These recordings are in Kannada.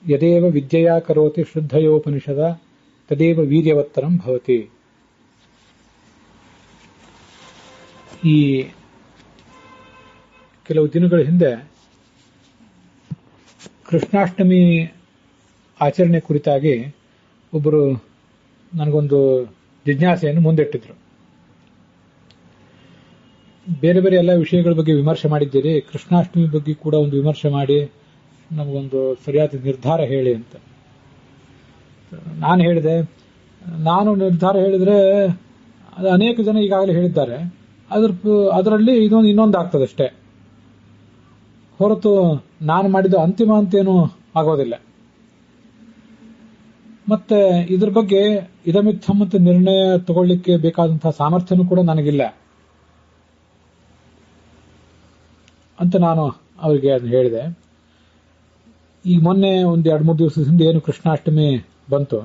ಯದೇವ ವಿದ್ಯೆಯಾ ಕರೋತಿ ಶ್ರದ್ಧಯೋಪನಿಷದ ತದೇವ ವೀರ್ಯವತ್ತರಂ ಭವತಿ. ಈ ಕೆಲವು ದಿನಗಳ ಹಿಂದೆ ಕೃಷ್ಣಾಷ್ಟಮಿ ಆಚರಣೆ ಕುರಿತಾಗಿ ಒಬ್ಬರು ನನಗೊಂದು ಜಿಜ್ಞಾಸೆಯನ್ನು ಮುಂದಿಟ್ಟಿದ್ರು. ಬೇರೆ ಬೇರೆ ಎಲ್ಲ ವಿಷಯಗಳ ಬಗ್ಗೆ ವಿಮರ್ಶೆ ಮಾಡಿದ್ದೀರಿ, ಕೃಷ್ಣಾಷ್ಟಮಿ ಬಗ್ಗೆ ಕೂಡ ಒಂದು ವಿಮರ್ಶೆ ಮಾಡಿ ನಮಗೊಂದು ಸರಿಯಾದ ನಿರ್ಧಾರ ಹೇಳಿ ಅಂತ. ನಾನು ಹೇಳಿದೆ, ನಾನು ನಿರ್ಧಾರ ಹೇಳಿದ್ರೆ ಅದು ಅನೇಕ ಜನ ಈಗಾಗಲೇ ಹೇಳಿದ್ದಾರೆ, ಅದರಲ್ಲಿ ಇನ್ನೊಂದು ಆಗ್ತದಷ್ಟೇ ಹೊರತು ನಾನು ಮಾಡಿದ ಅಂತಿಮ ಅಂತೇನು ಆಗೋದಿಲ್ಲ. ಮತ್ತೆ ಇದ್ರ ಬಗ್ಗೆ ಇದಮಿತ್ತಂ ಅಂತ ನಿರ್ಣಯ ತಗೊಳ್ಳಿಕ್ಕೆ ಬೇಕಾದಂತಹ ಸಾಮರ್ಥ್ಯನೂ ಕೂಡ ನನಗಿಲ್ಲ ಅಂತ ನಾನು ಅವರಿಗೆ ಅದನ್ನು ಹೇಳಿದೆ. ಈಗ ಮೊನ್ನೆ ಒಂದು 2-3 ದಿವಸದ ಹಿಂದೆ ಏನು ಕೃಷ್ಣಾಷ್ಟಮಿ ಬಂತು,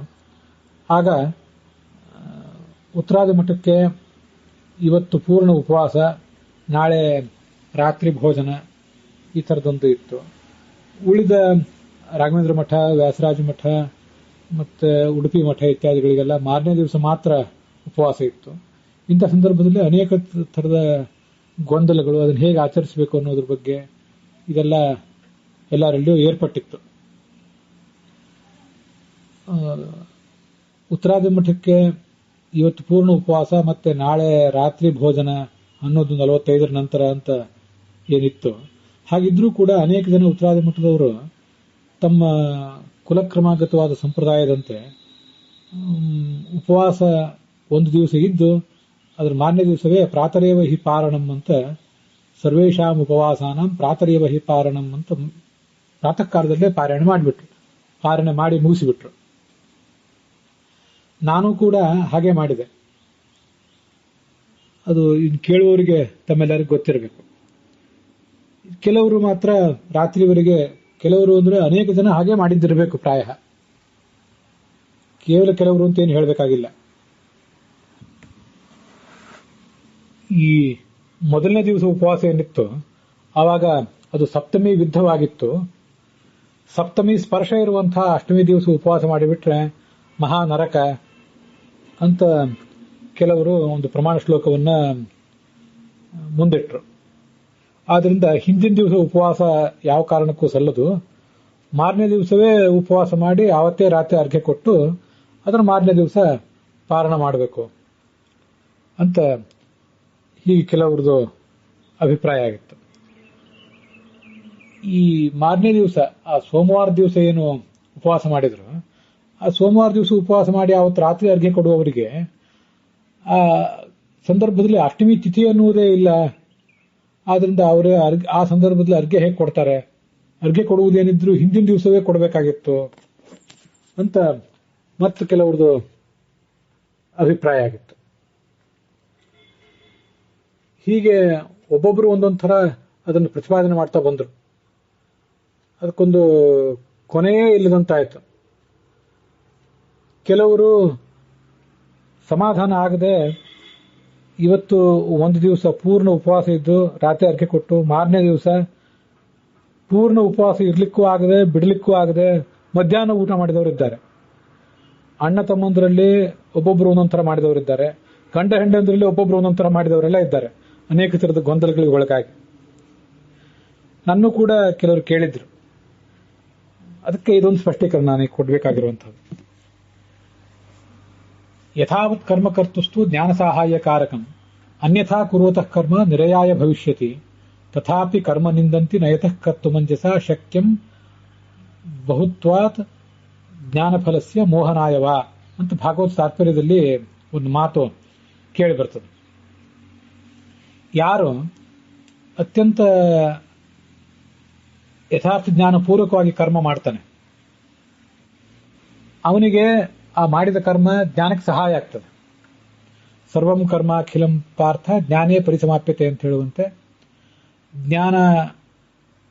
ಆಗ ಉತ್ತರಾದಿ ಮಠಕ್ಕೆ ಇವತ್ತು ಪೂರ್ಣ ಉಪವಾಸ, ನಾಳೆ ರಾತ್ರಿ ಭೋಜನ, ಈ ಥರದೊಂದು ಇತ್ತು. ಉಳಿದ ರಾಘವೇಂದ್ರ ಮಠ, ವ್ಯಾಸರಾಜ ಮಠ ಮತ್ತು ಉಡುಪಿ ಮಠ ಇತ್ಯಾದಿಗಳಿಗೆಲ್ಲ ಮಾರನೇ ದಿವಸ ಮಾತ್ರ ಉಪವಾಸ ಇತ್ತು. ಇಂಥ ಸಂದರ್ಭದಲ್ಲಿ ಅನೇಕ ಥರದ ಗೊಂದಲಗಳು, ಅದನ್ನು ಹೇಗೆ ಆಚರಿಸಬೇಕು ಅನ್ನೋದ್ರ ಬಗ್ಗೆ ಇದೆಲ್ಲ ಎಲ್ಲರಲ್ಲಿಯೂ ಏರ್ಪಟ್ಟಿತ್ತು. ಉತ್ತರಾದಿ ಮಠಕ್ಕೆ ಇವತ್ತು ಪೂರ್ಣ ಉಪವಾಸ ಮತ್ತೆ ನಾಳೆ ರಾತ್ರಿ ಭೋಜನ ಅನ್ನೋದು 45 ನಂತರ ಅಂತ ಏನಿತ್ತು, ಹಾಗಿದ್ರೂ ಕೂಡ ಅನೇಕ ಜನ ಉತ್ತರಾದಿ ಮಠದವರು ತಮ್ಮ ಕುಲಕ್ರಮಾಗತವಾದ ಸಂಪ್ರದಾಯದಂತೆ ಉಪವಾಸ ಒಂದು ದಿವಸ ಇದ್ದು ಅದರ ಮಾರನೇ ದಿವಸವೇ ಪ್ರಾತರೇವ ಹಿ ಪಾರಣಂ ಅಂತ, ಸರ್ವೇಶಾಂ ಉಪವಾಸಾನಂ ಪ್ರಾತರೇವ ಹಿ ಪಾರಣಂ ಅಂತ ಪ್ರಾತಃ ಕಾಲದಲ್ಲೇ ಪಾರಾಯಣ ಮಾಡಿಬಿಟ್ರು, ಪಾರಾಯಣ ಮಾಡಿ ಮುಗಿಸಿಬಿಟ್ರು. ನಾನು ಕೂಡ ಹಾಗೆ ಮಾಡಿದೆ. ಅದು ಕೇಳುವವರಿಗೆ ತಮ್ಮೆಲ್ಲರಿಗೂ ಗೊತ್ತಿರಬೇಕು. ಕೆಲವರು ಮಾತ್ರ ರಾತ್ರಿವರೆಗೆ, ಕೆಲವರು ಅಂದ್ರೆ ಅನೇಕ ಜನ ಹಾಗೆ ಮಾಡಿದ್ದಿರಬೇಕು ಪ್ರಾಯ, ಕೇವಲ ಕೆಲವರು ಅಂತ ಏನು ಹೇಳಬೇಕಾಗಿಲ್ಲ. ಈ ಮೊದಲನೇ ದಿವಸ ಉಪವಾಸ ಏನಿತ್ತು ಆವಾಗ ಅದು ಸಪ್ತಮಿ ವಿದ್ಧವಾಗಿತ್ತು. ಸಪ್ತಮಿ ಸ್ಪರ್ಶ ಇರುವಂತಹ ಅಷ್ಟಮಿ ದಿವಸ ಉಪವಾಸ ಮಾಡಿಬಿಟ್ರೆ ಮಹಾ ನರಕ ಅಂತ ಕೆಲವರು ಒಂದು ಪ್ರಮಾಣ ಶ್ಲೋಕವನ್ನ ಮುಂದಿಟ್ರು. ಆದ್ರಿಂದ ಹಿಂದಿನ ದಿವಸ ಉಪವಾಸ ಯಾವ ಕಾರಣಕ್ಕೂ ಸಲ್ಲದು, ಮಾರನೇ ದಿವಸವೇ ಉಪವಾಸ ಮಾಡಿ ಆವತ್ತೇ ರಾತ್ರಿ ಅರ್ಘ್ಯ ಕೊಟ್ಟು ಅದರ ಮಾರನೇ ದಿವಸ ಪಾರಣ ಮಾಡಬೇಕು ಅಂತ ಹೀಗೆ ಕೆಲವ್ರದ್ದು ಅಭಿಪ್ರಾಯ ಆಗಿತ್ತು. ಈ ಮಾರನೇ ದಿವಸ, ಆ ಸೋಮವಾರ ದಿವಸ ಏನು ಉಪವಾಸ ಮಾಡಿದ್ರು, ಆ ಸೋಮವಾರ ದಿವಸ ಉಪವಾಸ ಮಾಡಿ ಅವತ್ತು ರಾತ್ರಿ ಅರ್ಘ್ಯ ಕೊಡುವವರಿಗೆ ಆ ಸಂದರ್ಭದಲ್ಲಿ ಅಷ್ಟಮಿ ತಿಥಿ ಅನ್ನುವುದೇ ಇಲ್ಲ. ಆದ್ರಿಂದ ಅವರೇ ಆ ಸಂದರ್ಭದಲ್ಲಿ ಅರ್ಘ್ಯ ಹೇಗೆ ಕೊಡ್ತಾರೆ, ಅರ್ಘ್ಯ ಕೊಡುವುದೇನಿದ್ರು ಹಿಂದಿನ ದಿವಸವೇ ಕೊಡಬೇಕಾಗಿತ್ತು ಅಂತ ಮತ್ತೆ ಕೆಲವ್ರದ್ದು ಅಭಿಪ್ರಾಯ ಆಗಿತ್ತು. ಹೀಗೆ ಒಬ್ಬೊಬ್ರು ಒಂದೊಂದು ಥರ ಅದನ್ನು ಪ್ರತಿಪಾದನೆ ಮಾಡ್ತಾ ಬಂದರು. ಅದಕ್ಕೊಂದು ಕೊನೆಯೇ ಇಲ್ಲದಂತಾಯ್ತು. ಕೆಲವರು ಸಮಾಧಾನ ಆಗದೆ ಇವತ್ತು ಒಂದು ದಿವಸ ಪೂರ್ಣ ಉಪವಾಸ ಇದ್ದು ರಾತ್ರಿ ಅರ್ಘ್ಯ ಕೊಟ್ಟು ಮಾರನೇ ದಿವಸ ಪೂರ್ಣ ಉಪವಾಸ ಇರ್ಲಿಕ್ಕೂ ಆಗದೆ ಬಿಡಲಿಕ್ಕೂ ಆಗದೆ ಮಧ್ಯಾಹ್ನ ಊಟ ಮಾಡಿದವರಿದ್ದಾರೆ. ಅಣ್ಣ ತಮ್ಮಂದರಲ್ಲಿ ಒಬ್ಬೊಬ್ರು ಒಂದೊಂದು ಥರ ಮಾಡಿದವರಿದ್ದಾರೆ, ಗಂಡ ಹೆಂಡಂದ್ರಲ್ಲಿ ಒಬ್ಬೊಬ್ರು ಒಂದೊಂದು ಥರ ಮಾಡಿದವರೆಲ್ಲ ಇದ್ದಾರೆ. ಅನೇಕ ಥರದ ಗೊಂದಲಗಳಿಗೆ ಒಳಗಾಗಿ ನನ್ನೂ ಕೂಡ ಕೆಲವರು ಕೇಳಿದ್ರು. ಅದಕ್ಕೆ ಇದೊಂದು ಸ್ಪಷ್ಟೀಕರಣ ನಾನು ಕೊಡಬೇಕಾಗಿರುವಂಥದ್ದು. ಯಥಾವತ್ ಕರ್ಮ ಕರ್ತುಸ್ತು ಜ್ಞಾನ ಸಹಾಯಕಾರಕಂ ಅನ್ಯಥಾ ಕುರುವತಃ ಕರ್ಮ ನಿರಯಾಯ ಭವಿಷ್ಯತಿ ತಥಾಪಿ ಕರ್ಮ ನಿಂದಂತಿ ನಯತಃ ಕರ್ತುಮಂಜಸ ಶಕ್ಯಂ ಬಹುತ್ವಾತ್ ಜ್ಞಾನಫಲಸ್ಯ ಮೋಹನಾಯವ ಅಂತ ಭಾಗವತ ತಾತ್ಪರ್ಯದಲ್ಲಿ ಒಂದು ಮಾತು ಕೇಳಿ ಬರ್ತದೆ. ಯಾರು ಅತ್ಯಂತ ಯಥಾರ್ಥ ಜ್ಞಾನ ಪೂರ್ವಕವಾಗಿ ಕರ್ಮ ಮಾಡ್ತಾನೆ ಅವನಿಗೆ ಆ ಮಾಡಿದ ಕರ್ಮ ಜ್ಞಾನಕ್ಕೆ ಸಹಾಯ ಆಗ್ತದೆ. ಸರ್ವಂ ಕರ್ಮ ಅಖಿಲಂ ಪಾರ್ಥ ಜ್ಞಾನೇ ಪರಿಸಮಾಪ್ಯತೆ ಅಂತ ಹೇಳುವಂತೆ ಜ್ಞಾನ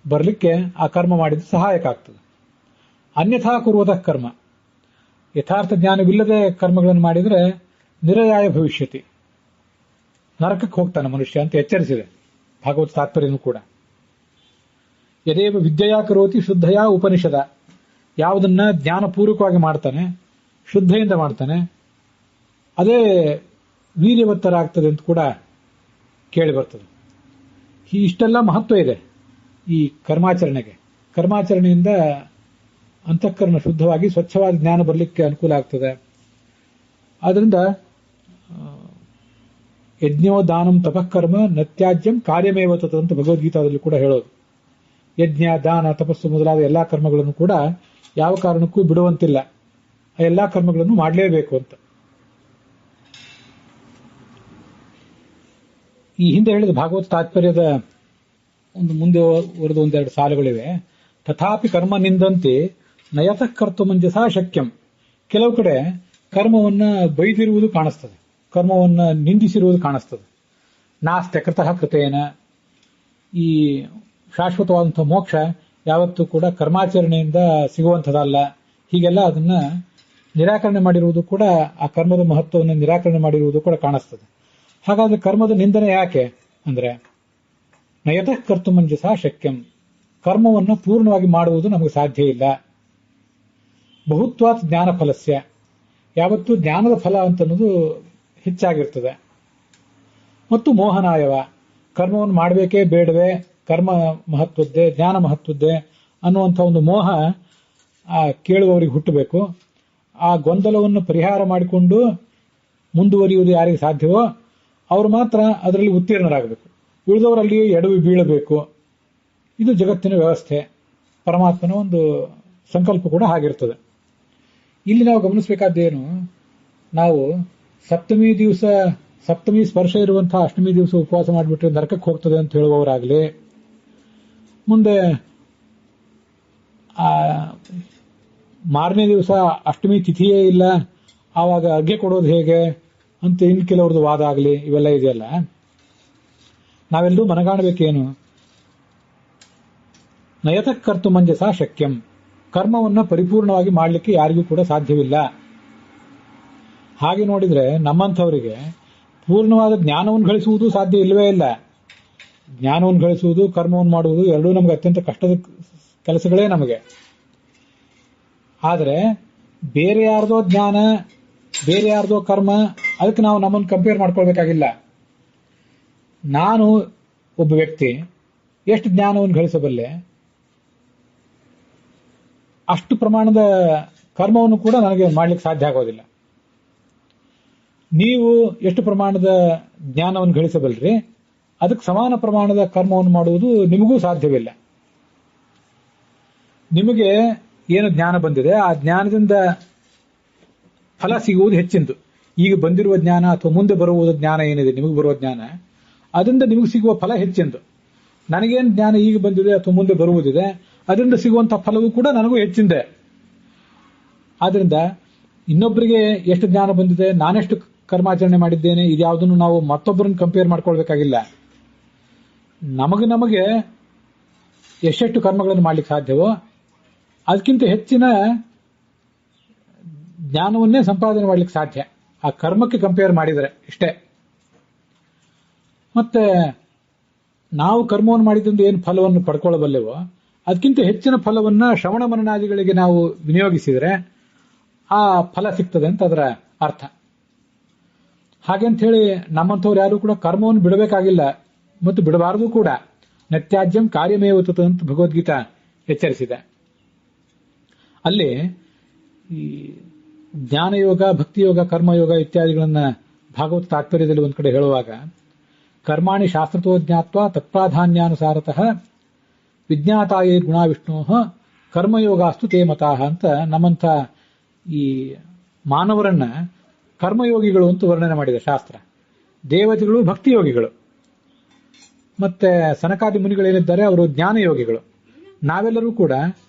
ಬರಲಿಕ್ಕೆ ಆ ಕರ್ಮ ಮಾಡಿದ ಸಹಾಯಕ ಆಗ್ತದೆ. ಅನ್ಯಥಾ ಕುರುವತಃ ಕರ್ಮ, ಯಥಾರ್ಥ ಜ್ಞಾನವಿಲ್ಲದೆ ಕರ್ಮಗಳನ್ನು ಮಾಡಿದರೆ ನಿರಯಾಯ ಭವಿಷ್ಯತಿ, ನರಕಕ್ಕೆ ಹೋಗ್ತಾನೆ ಮನುಷ್ಯ ಅಂತ ಎಚ್ಚರಿಸಿದೆ ಭಾಗವತ ತಾತ್ಪರ್ಯನೂ ಕೂಡ. ಯದೇವ ವಿದ್ಯೆಯಾ ಕರೋತಿ ಶುದ್ಧಯಾ ಉಪನಿಷದ ಯಾವುದನ್ನ ಜ್ಞಾನಪೂರ್ವಕವಾಗಿ ಮಾಡ್ತಾನೆ, ಶುದ್ಧೆಯಿಂದ ಮಾಡ್ತಾನೆ, ಅದೇ ವೀರ್ಯವತ್ತರ ಆಗ್ತದೆ ಅಂತ ಕೂಡ ಕೇಳಿ ಬರ್ತದೆ. ಇಷ್ಟೆಲ್ಲ ಮಹತ್ವ ಇದೆ ಈ ಕರ್ಮಾಚರಣೆಗೆ. ಕರ್ಮಾಚರಣೆಯಿಂದ ಅಂತಃಕರಣ ಶುದ್ಧವಾಗಿ ಸ್ವಚ್ಛವಾದ ಜ್ಞಾನ ಬರಲಿಕ್ಕೆ ಅನುಕೂಲ ಆಗ್ತದೆ. ಆದ್ರಿಂದ ಯಜ್ಞೋ ದಾನಂ ತಪಃಕರ್ಮ ನತ್ಯಾಜ್ಯಂ ಕಾರ್ಯಮೇವ ತತ್ ಅಂತ ಭಗವದ್ಗೀತಾದಲ್ಲಿ ಕೂಡ ಹೇಳೋದು. ಯಜ್ಞ, ದಾನ, ತಪಸ್ಸು ಮೊದಲಾದ ಎಲ್ಲಾ ಕರ್ಮಗಳನ್ನು ಕೂಡ ಯಾವ ಕಾರಣಕ್ಕೂ ಬಿಡುವಂತಿಲ್ಲ. ಆ ಎಲ್ಲಾ ಕರ್ಮಗಳನ್ನು ಮಾಡಲೇಬೇಕು ಅಂತ. ಈ ಹಿಂದೆ ಹೇಳಿದ ಭಾಗವತ ತಾತ್ಪರ್ಯದ ಮುಂದೆ ವರೆದ ಒಂದೆರಡು ಸಾಲುಗಳಿವೆ. ತಥಾಪಿ ಕರ್ಮ ನಿಂದಂತೆ ನಯತಃ ಕರ್ತು ಮಂಜಸ ಶಕ್ಯಂ. ಕೆಲವು ಕಡೆ ಕರ್ಮವನ್ನ ಬೈದಿರುವುದು ಕಾಣಿಸ್ತದೆ, ಕರ್ಮವನ್ನ ನಿಂದಿಸಿರುವುದು ಕಾಣಿಸ್ತದೆ. ನಾಸ್ತ್ಯ ಕೃತಃ ಕೃತೇನ. ಈ ಶಾಶ್ವತವಾದಂತಹ ಮೋಕ್ಷ ಯಾವತ್ತೂ ಕೂಡ ಕರ್ಮಾಚರಣೆಯಿಂದ ಸಿಗುವಂಥದ್ದಲ್ಲ. ಹೀಗೆಲ್ಲ ಅದನ್ನ ನಿರಾಕರಣೆ ಮಾಡಿರುವುದು ಕೂಡ, ಆ ಕರ್ಮದ ಮಹತ್ವವನ್ನು ನಿರಾಕರಣೆ ಮಾಡಿರುವುದು ಕೂಡ ಕಾಣಿಸ್ತದೆ. ಹಾಗಾದ್ರೆ ಕರ್ಮದ ನಿಂದನೆ ಯಾಕೆ ಅಂದ್ರೆ, ನಯತಃ ಕರ್ತು ಮಂಜಸ ಶಕ್ಯಂ. ಕರ್ಮವನ್ನು ಪೂರ್ಣವಾಗಿ ಮಾಡುವುದು ನಮಗೆ ಸಾಧ್ಯ ಇಲ್ಲ. ಬಹುತ್ವಾತ್ ಜ್ಞಾನ ಫಲಸ್ಯ. ಯಾವತ್ತೂ ಜ್ಞಾನದ ಫಲ ಅಂತನ್ನೋದು ಹೆಚ್ಚಾಗಿರ್ತದೆ. ಮತ್ತು ಮೋಹನಾಯವ. ಕರ್ಮವನ್ನು ಮಾಡಬೇಕೇ ಬೇಡವೇ, ಕರ್ಮ ಮಹತ್ವದ್ದೇ, ಜ್ಞಾನ ಮಹತ್ವದ್ದೇ ಅನ್ನುವಂಥ ಒಂದು ಮೋಹ ಆ ಕೇಳುವವರಿಗೆ ಹುಟ್ಟಬೇಕು. ಆ ಗೊಂದಲವನ್ನು ಪರಿಹಾರ ಮಾಡಿಕೊಂಡು ಮುಂದುವರಿಯುವುದು ಯಾರಿಗೆ ಸಾಧ್ಯವೋ ಅವರು ಮಾತ್ರ ಅದರಲ್ಲಿ ಉತ್ತೀರ್ಣರಾಗಬೇಕು. ಉಳಿದವರಲ್ಲಿ ಎಡವಿ ಬೀಳಬೇಕು. ಇದು ಜಗತ್ತಿನ ವ್ಯವಸ್ಥೆ, ಪರಮಾತ್ಮನ ಒಂದು ಸಂಕಲ್ಪ ಕೂಡ ಹಾಗಿರ್ತದೆ. ಇಲ್ಲಿ ನಾವು ಗಮನಿಸಬೇಕಾದ್ದೇನು, ನಾವು ಸಪ್ತಮಿ ಸ್ಪರ್ಶ ಇರುವಂತಹ ಅಷ್ಟಮಿ ದಿವಸ ಉಪವಾಸ ಮಾಡಿಬಿಟ್ರೆ ನರಕಕ್ಕೆ ಹೋಗ್ತದೆ ಅಂತ ಹೇಳುವವರಾಗಲಿ, ಮುಂದೆ ಮಾರನೇ ದಿವಸ ಅಷ್ಟಮಿ ತಿಥಿಯೇ ಇಲ್ಲ ಆವಾಗ ಅರ್ಘ್ಯ ಕೊಡೋದು ಹೇಗೆ ಅಂತ ಇನ್ನು ಕೆಲವ್ರದ್ದು ವಾದ ಆಗಲಿ, ಇವೆಲ್ಲ ಇದೆಯಲ್ಲ, ನಾವೆಲ್ಲರೂ ಮನಗಾಣಬೇಕೇನು, ನಯತಃ ಕರ್ತು ಮಂಜಸ ಶಕ್ಯಂ. ಕರ್ಮವನ್ನ ಪರಿಪೂರ್ಣವಾಗಿ ಮಾಡಲಿಕ್ಕೆ ಯಾರಿಗೂ ಕೂಡ ಸಾಧ್ಯವಿಲ್ಲ. ಹಾಗೆ ನೋಡಿದ್ರೆ ನಮ್ಮಂಥವರಿಗೆ ಪೂರ್ಣವಾದ ಜ್ಞಾನವನ್ನು ಗಳಿಸುವುದು ಸಾಧ್ಯ ಇಲ್ಲವೇ ಇಲ್ಲ. ಜ್ಞಾನವನ್ನು ಗಳಿಸುವುದು, ಕರ್ಮವನ್ನು ಮಾಡುವುದು ಎರಡೂ ನಮಗೆ ಅತ್ಯಂತ ಕಷ್ಟದ ಕೆಲಸಗಳೇ ನಮಗೆ. ಆದರೆ ಬೇರೆ ಯಾರ್ದೋ ಜ್ಞಾನ, ಬೇರೆ ಯಾರ್ದೋ ಕರ್ಮ, ಅದಕ್ಕೆ ನಾವು ನಮ್ಮನ್ನು ಕಂಪೇರ್ ಮಾಡ್ಕೊಳ್ಬೇಕಾಗಿಲ್ಲ. ನಾನು ಒಬ್ಬ ವ್ಯಕ್ತಿ ಎಷ್ಟು ಜ್ಞಾನವನ್ನು ಗಳಿಸಬಲ್ಲೆ, ಅಷ್ಟು ಪ್ರಮಾಣದ ಕರ್ಮವನ್ನು ಕೂಡ ನನಗೆ ಮಾಡ್ಲಿಕ್ಕೆ ಸಾಧ್ಯ ಆಗೋದಿಲ್ಲ. ನೀವು ಎಷ್ಟು ಪ್ರಮಾಣದ ಜ್ಞಾನವನ್ನು ಗಳಿಸಬಲ್ರಿ, ಅದಕ್ಕೆ ಸಮಾನ ಪ್ರಮಾಣದ ಕರ್ಮವನ್ನು ಮಾಡುವುದು ನಿಮಗೂ ಸಾಧ್ಯವಿಲ್ಲ. ನಿಮಗೆ ಏನು ಜ್ಞಾನ ಬಂದಿದೆ ಆ ಜ್ಞಾನದಿಂದ ಫಲ ಸಿಗುವುದು ಹೆಚ್ಚಿಂದು. ಈಗ ಬಂದಿರುವ ಜ್ಞಾನ ಅಥವಾ ಮುಂದೆ ಬರುವುದು ಜ್ಞಾನ ಏನಿದೆ, ನಿಮಗೆ ಬರುವ ಜ್ಞಾನ, ಅದರಿಂದ ನಿಮಗೆ ಸಿಗುವ ಫಲ ಹೆಚ್ಚಿಂದು. ನನಗೇನು ಜ್ಞಾನ ಈಗ ಬಂದಿದೆ ಅಥವಾ ಮುಂದೆ ಬರುವುದಿದೆ, ಅದರಿಂದ ಸಿಗುವಂತಹ ಫಲವೂ ಕೂಡ ನನಗೂ ಹೆಚ್ಚಿಂದೆ. ಆದ್ರಿಂದ ಇನ್ನೊಬ್ಬರಿಗೆ ಎಷ್ಟು ಜ್ಞಾನ ಬಂದಿದೆ, ನಾನೆಷ್ಟು ಕರ್ಮಾಚರಣೆ ಮಾಡಿದ್ದೇನೆ, ಇದ್ಯಾವುದನ್ನು ನಾವು ಮತ್ತೊಬ್ಬರನ್ನು ಕಂಪೇರ್ ಮಾಡ್ಕೊಳ್ಬೇಕಾಗಿಲ್ಲ. ನಮಗೆ ಎಷ್ಟೆಷ್ಟು ಕರ್ಮಗಳನ್ನು ಮಾಡ್ಲಿಕ್ಕೆ ಸಾಧ್ಯವೋ ಅದಕ್ಕಿಂತ ಹೆಚ್ಚಿನ ಜ್ಞಾನವನ್ನೇ ಸಂಪಾದನೆ ಮಾಡ್ಲಿಕ್ಕೆ ಸಾಧ್ಯ, ಆ ಕರ್ಮಕ್ಕೆ ಕಂಪೇರ್ ಮಾಡಿದರೆ ಇಷ್ಟೇ. ಮತ್ತೆ ನಾವು ಕರ್ಮವನ್ನು ಮಾಡಿದ್ರಿಂದ ಏನು ಫಲವನ್ನು ಪಡ್ಕೊಳ್ಳಬಲ್ಲೆವೋ ಅದಕ್ಕಿಂತ ಹೆಚ್ಚಿನ ಫಲವನ್ನ ಶ್ರವಣ ಮನನಾದಿಗಳಿಗೆ ನಾವು ವಿನಿಯೋಗಿಸಿದರೆ ಆ ಫಲ ಸಿಗ್ತದೆ ಅಂತ ಅದರ ಅರ್ಥ. ಹಾಗೆಂತ ಹೇಳಿ ನಮ್ಮಂಥವ್ರು ಯಾರು ಕೂಡ ಕರ್ಮವನ್ನು ಬಿಡಬೇಕಾಗಿಲ್ಲ ಮತ್ತು ಬಿಡಬಾರದು ಕೂಡ. ನತ್ಯಾಜ್ಯಂ ಕಾರ್ಯಮೇವ ತತ್ ಅಂತ ಭಗವದ್ಗೀತಾ ಎಚ್ಚರಿಸಿದೆ. ಅಲ್ಲಿ ಈ ಜ್ಞಾನಯೋಗ, ಭಕ್ತಿಯೋಗ, ಕರ್ಮಯೋಗ ಇತ್ಯಾದಿಗಳನ್ನ ಭಾಗವತ ತಾತ್ಪರ್ಯದಲ್ಲಿ ಒಂದು ಕಡೆ ಹೇಳುವಾಗ, ಕರ್ಮಾಣಿ ಶಾಸ್ತ್ರತೋ ಜ್ಞಾತ್ವ ತತ್ಪ್ರಾಧಾನ್ಯಾನುಸಾರತಃ ವಿಜ್ಞಾತಾಯೇ ಗುಣ ವಿಷ್ಣೋ ಕರ್ಮಯೋಗಾಸ್ತು ತೇ ಮತಾಹ ಅಂತ ನಮ್ಮಂಥ ಈ ಮಾನವರನ್ನ ಕರ್ಮಯೋಗಿಗಳು ಅಂತ ವರ್ಣನೆ ಮಾಡಿದೆ ಶಾಸ್ತ್ರ. ದೇವತೆಗಳು ಭಕ್ತಿಯೋಗಿಗಳು, ಮತ್ತೆ ಸನಕಾದಿ ಮುನಿಗಳೇನಿದ್ದಾರೆ ಅವರು ಜ್ಞಾನಯೋಗಿಗಳು. ನಾವೆಲ್ಲರೂ ಕೂಡ